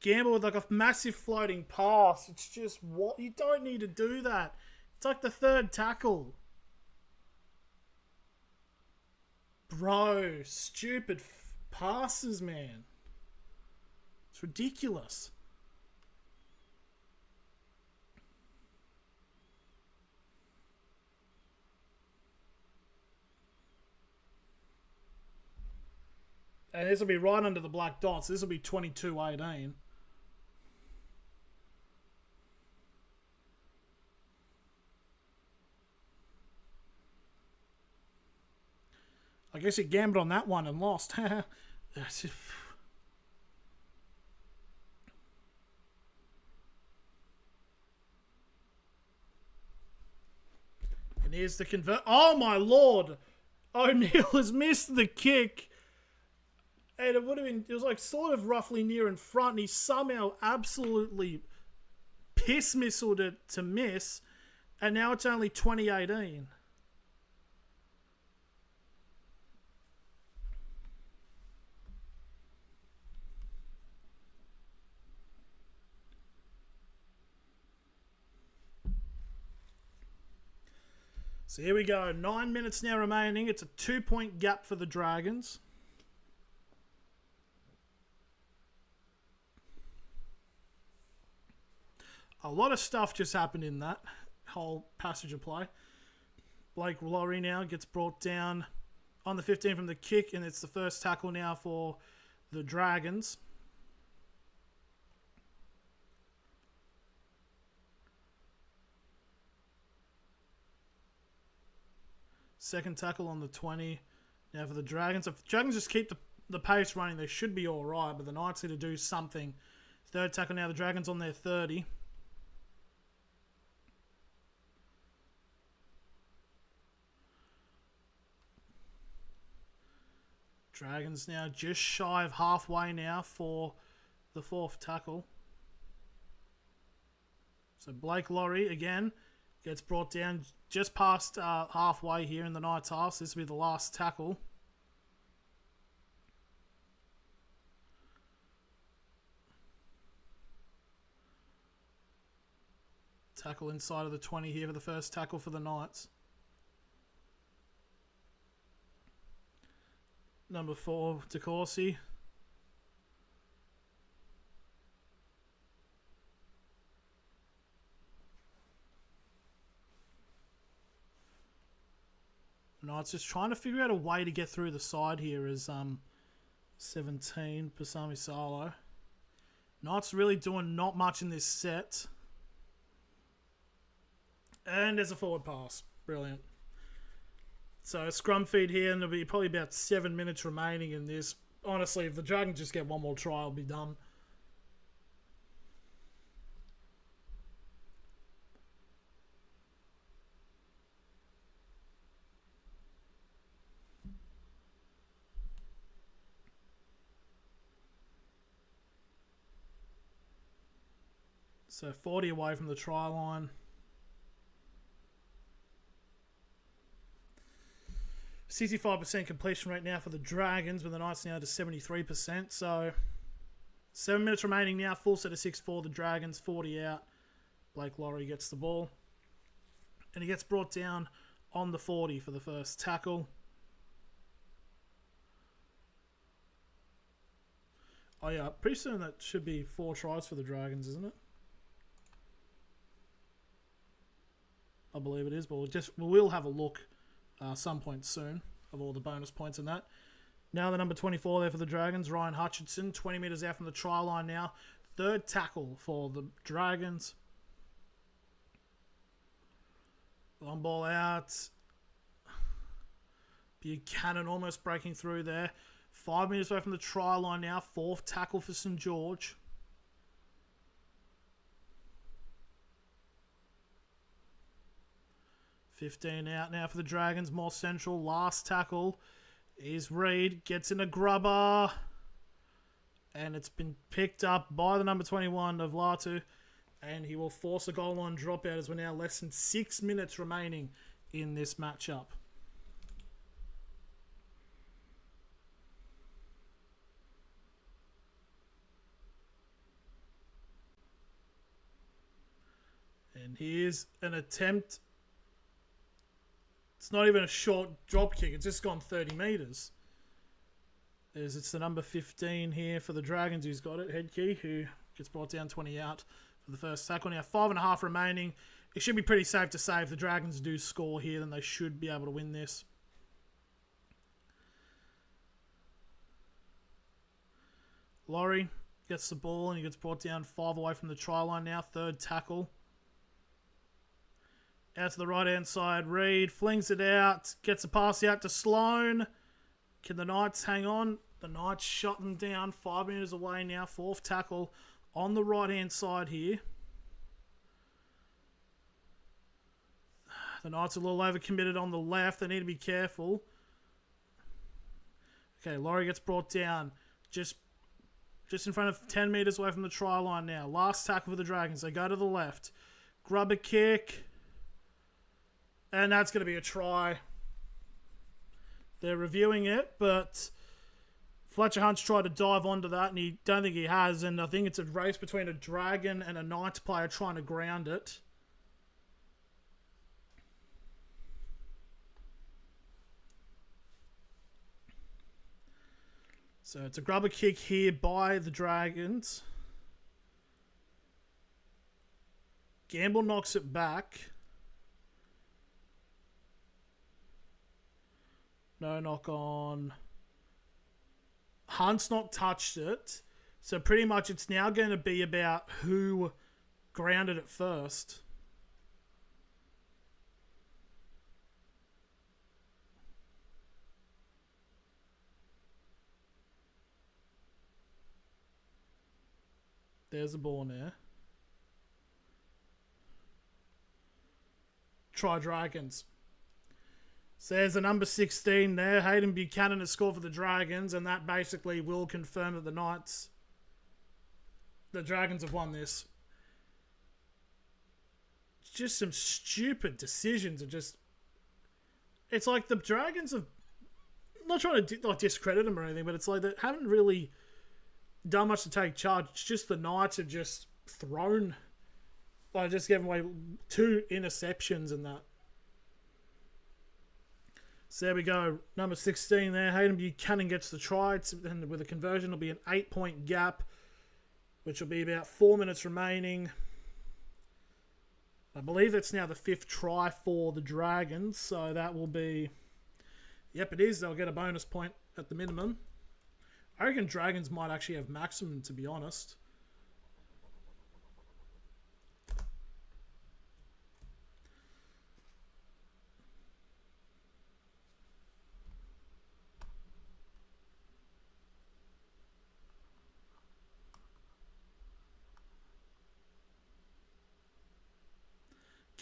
Gamble with like a massive floating pass. It's just, what? You don't need to do that. It's like the third tackle. Bro, stupid passes, man. It's ridiculous. And this will be right under the black dots. This will be 22-18. I guess he gambled on that one and lost. And here's the convert. Oh my lord! O'Neill has missed the kick. And it would have been, it was like sort of roughly near in front. And he somehow absolutely piss-missiled it to miss. And now it's only 2018. So here we go. 9 minutes now remaining. It's a 2-point gap for the Dragons. A lot of stuff just happened in that whole passage of play. Blake Laurie now gets brought down on the 15 from the kick, and it's the first tackle now for the Dragons. Second tackle on the 20. Now for the Dragons. If the Dragons just keep the pace running, they should be all right, but the Knights need to do something. Third tackle now, the Dragons on their 30. Dragons now just shy of halfway now for the fourth tackle. So Blake Laurie again gets brought down just past halfway here in the Knights' half. So this will be the last tackle. Tackle inside of the 20 here for the first tackle for the Knights. Number 4, DeCourcy. Knights just trying to figure out a way to get through the side here as 17, Pasami Salo. Knights really doing not much in this set. And there's a forward pass. Brilliant. So scrum feed here, and there'll be probably about 7 minutes remaining in this. Honestly, if the Dragons just get one more try, I'll be done. So 40 away from the try line. 65% completion rate now for the Dragons, with the Knights now to 73%. So 7 minutes remaining now. Full set of 6 for the Dragons. 40 out. Blake Laurie gets the ball. And he gets brought down on the 40 for the first tackle. Oh yeah, pretty soon that should be 4 tries for the Dragons, isn't it? I believe it is, but we'll have a look some point soon of all the bonus points and that. Now the number 24 there for the Dragons, Ryan Hutchinson, 20 metres out from the try line now. Third tackle for the Dragons. Long ball out. Buchanan almost breaking through there. 5 metres away from the try line now. Fourth tackle for St George. $15 out now for the Dragons. More central. Last tackle is Reed. Gets in a grubber. And it's been picked up by the number 21 of Latu. And he will force a goal line dropout as we're now less than 6 minutes remaining in this matchup. And here's an attempt. It's not even a short drop kick. It's just gone 30 metres. It's the number 15 here for the Dragons who's got it. Headkey, who gets brought down 20 out for the first tackle. Now 5.5 remaining. It should be pretty safe to say if the Dragons do score here, then they should be able to win this. Laurie gets the ball and he gets brought down 5 away from the try line now. Third tackle. Out to the right-hand side, Reed flings it out, gets a pass out to Sloan. Can the Knights hang on? The Knights shot them down 5 metres away now. Fourth tackle on the right-hand side here. The Knights are a little overcommitted on the left. They need to be careful. Okay, Laurie gets brought down just in front of 10 metres away from the try line now. Last tackle for the Dragons. They go to the left. Grub a kick. And that's going to be a try. They're reviewing it, but Fletcher Hunt's tried to dive onto that, and he don't think he has. And I think it's a race between a Dragon and a Knights player trying to ground it. So it's a grubber kick here by the Dragons. Gamble knocks it back. No knock on. Hunt's not touched it. So pretty much it's now going to be about who grounded it first. There's the ball there. Try Dragons. So there's the number 16 there. Hayden Buchanan has scored for the Dragons, and that basically will confirm that the Dragons have won this. It's just some stupid decisions. It's like the Dragons have, I'm not trying to discredit them or anything, but it's like they haven't really done much to take charge. It's just the Knights have just thrown, like just giving away 2 interceptions and that. So there we go. Number 16 there. Hayden Buchanan gets the try. And with a conversion, it'll be an 8-point gap, which will be about 4 minutes remaining. I believe that's now the 5th try for the Dragons. So that will be... Yep, it is. They'll get a bonus point at the minimum. I reckon Dragons might actually have maximum, to be honest.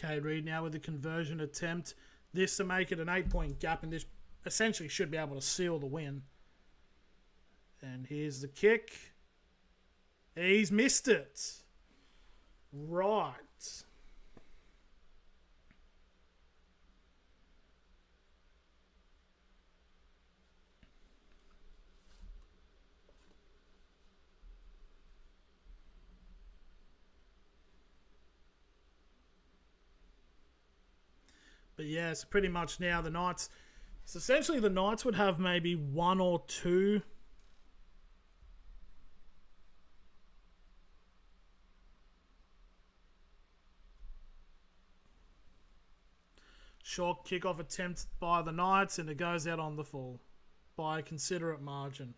Okay, Reed now with the conversion attempt. This to make it an 8-point gap, and this essentially should be able to seal the win. And here's the kick. He's missed it. Right. But yeah, so pretty much now the Knights... So essentially the Knights would have maybe 1 or 2... short kickoff attempt by the Knights, and it goes out on the full by a considerate margin.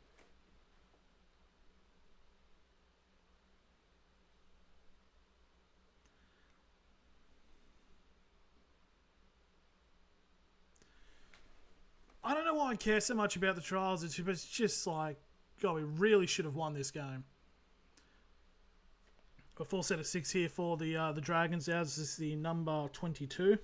I don't know why I care so much about the trials. It's just like, God, we really should have won this game. A full set of 6 here for the Dragons. Ours is the number 22.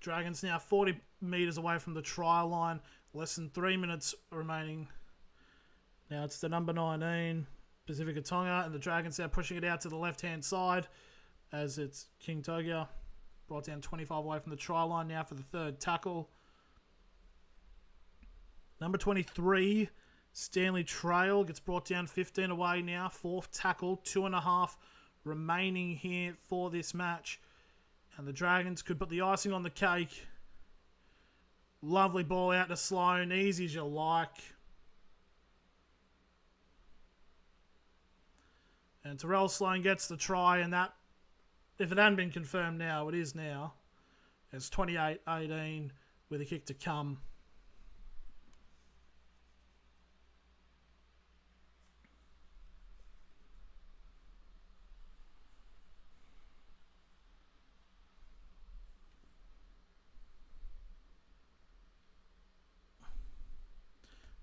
Dragons now 40 metres away from the try line. Less than 3 minutes remaining. Now it's the number 19, Pacifica Tonga, and the Dragons now pushing it out to the left-hand side as it's King Togia. Brought down 25 away from the try line now for the 3rd tackle. Number 23, Stanley Trail, gets brought down 15 away now. 4th tackle, 2.5 remaining here for this match. And the Dragons could put the icing on the cake. Lovely ball out to Sloan. Easy as you like. And Terrell Sloan gets the try. And that, if it hadn't been confirmed now, it is now. It's 28-18 with a kick to come.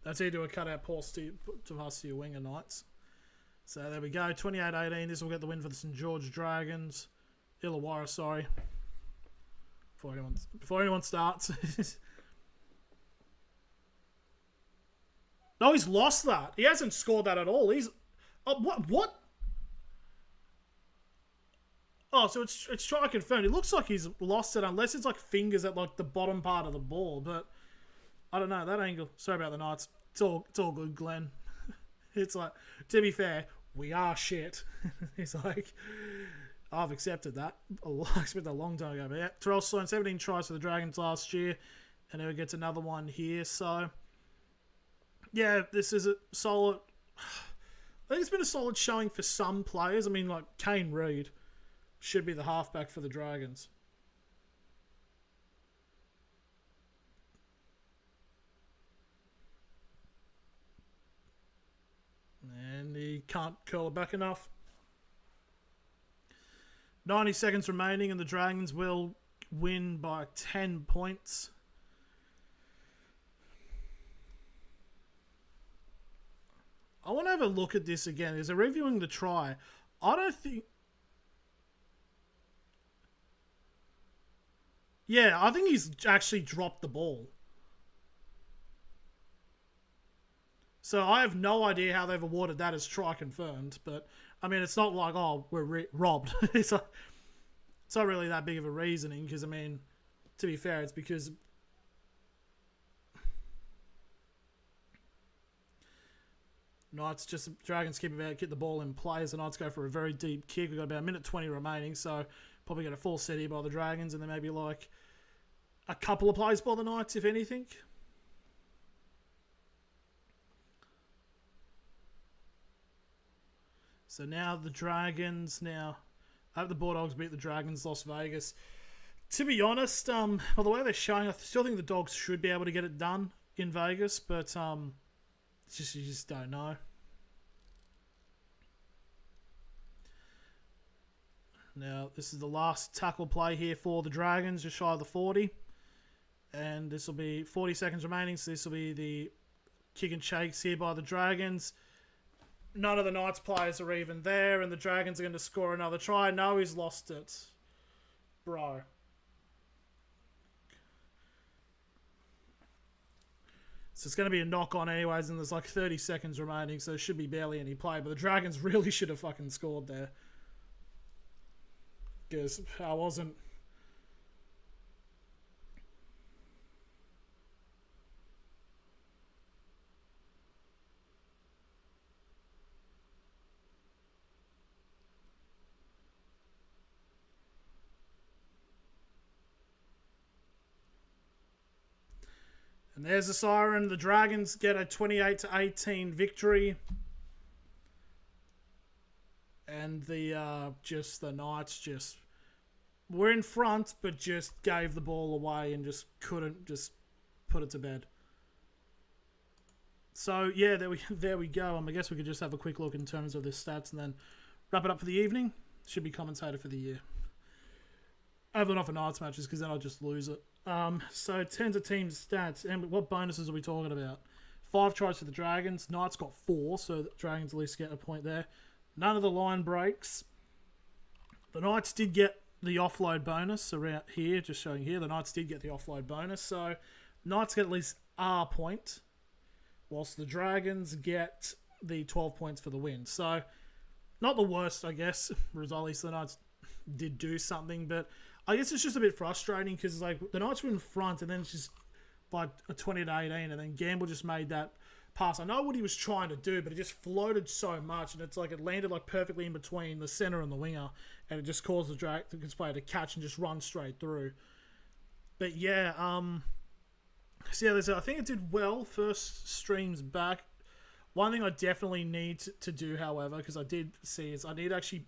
That's either a cutout pass to pass to your winger Knights. So there we go, 28-18. This will get the win for the St George Dragons. Illawarra, sorry. Before anyone starts. No, he's lost that. He hasn't scored that at all. He's... what? Oh, so it's try confirmed. It looks like he's lost it unless it's like fingers at like the bottom part of the ball, but... I don't know, that angle. Sorry about the Knights. It's all good, Glenn. It's like, to be fair, we are shit. He's like, I've accepted that. I expected a long time ago. But yeah, Terrell Sloan, 17 tries for the Dragons last year. And he gets another one here. So, yeah, this is a solid... I think it's been a solid showing for some players. I mean, like, Kane Reid should be the halfback for the Dragons. And he can't curl it back enough. 90 seconds remaining and the Dragons will win by 10 points. I want to have a look at this again. As they're reviewing the try, I don't think... Yeah, I think he's actually dropped the ball. So I have no idea how they've awarded that as try confirmed. But, I mean, it's not like, oh, we're robbed. It's not really that big of a reasoning. Because, I mean, to be fair, it's because... Dragons keep about, get the ball in play as the Knights go for a very deep kick. We've got about a minute 20 remaining, so probably get a full set here by the Dragons, and then maybe like a couple of plays by the Knights, if anything. So now the Dragons, I hope the Bulldogs beat the Dragons, Las Vegas. To be honest, well, the way they're showing, I still think the Dogs should be able to get it done in Vegas, but you just don't know. Now, this is the last tackle play here for the Dragons, just shy of the 40. And this will be 40 seconds remaining, so this will be the kick and shakes here by the Dragons. None of the Knights players are even there, and the Dragons are going to score another try. No, he's lost it. Bro. So it's going to be a knock-on anyways, and there's like 30 seconds remaining, so there should be barely any play. But the Dragons really should have fucking scored there. Because I wasn't... And there's the siren. The Dragons get a 28-18 victory. And the Knights just were in front, but just gave the ball away and just couldn't just put it to bed. So yeah, there we go. I guess we could just have a quick look in terms of the stats and then wrap it up for the evening. Should be commentator for the year. Over and off for Knights matches because then I'll just lose it. So tens of teams stats, and what bonuses are we talking about? 5 tries for the Dragons. Knights got 4, so the Dragons at least get a point there. None of the line breaks. The Knights did get the offload bonus around here, just showing here. The Knights did get the offload bonus, so Knights get at least a point, whilst the Dragons get the 12 points for the win. So not the worst, I guess. Result, at least the Knights did do something, but I guess it's just a bit frustrating because like the Knights were in front and then it's just like a 20-18 and then Gamble just made that pass. I know what he was trying to do, but it just floated so much and it's like it landed like perfectly in between the center and the winger and it just caused the Dragons player to catch and just run straight through. But yeah, so yeah, I think it did well. First streams back. One thing I definitely need to do, however, because I did see, is I need to actually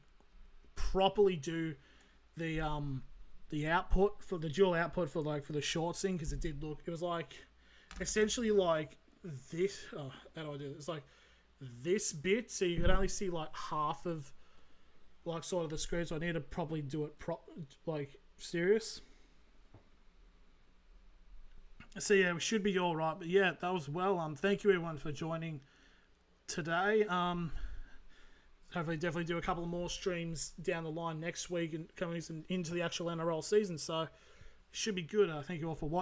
properly do the output for the dual output for the shorts thing, because it was like essentially like this. Oh, how do I do it? It's like this bit, so you could only see like half of like sort of the screen. So I need to probably do it like serious. So yeah, we should be all right. But yeah, that was well. Thank you everyone for joining today. Hopefully definitely do a couple more streams down the line next week and coming into the actual NRL season. So should be good. Thank you all for watching.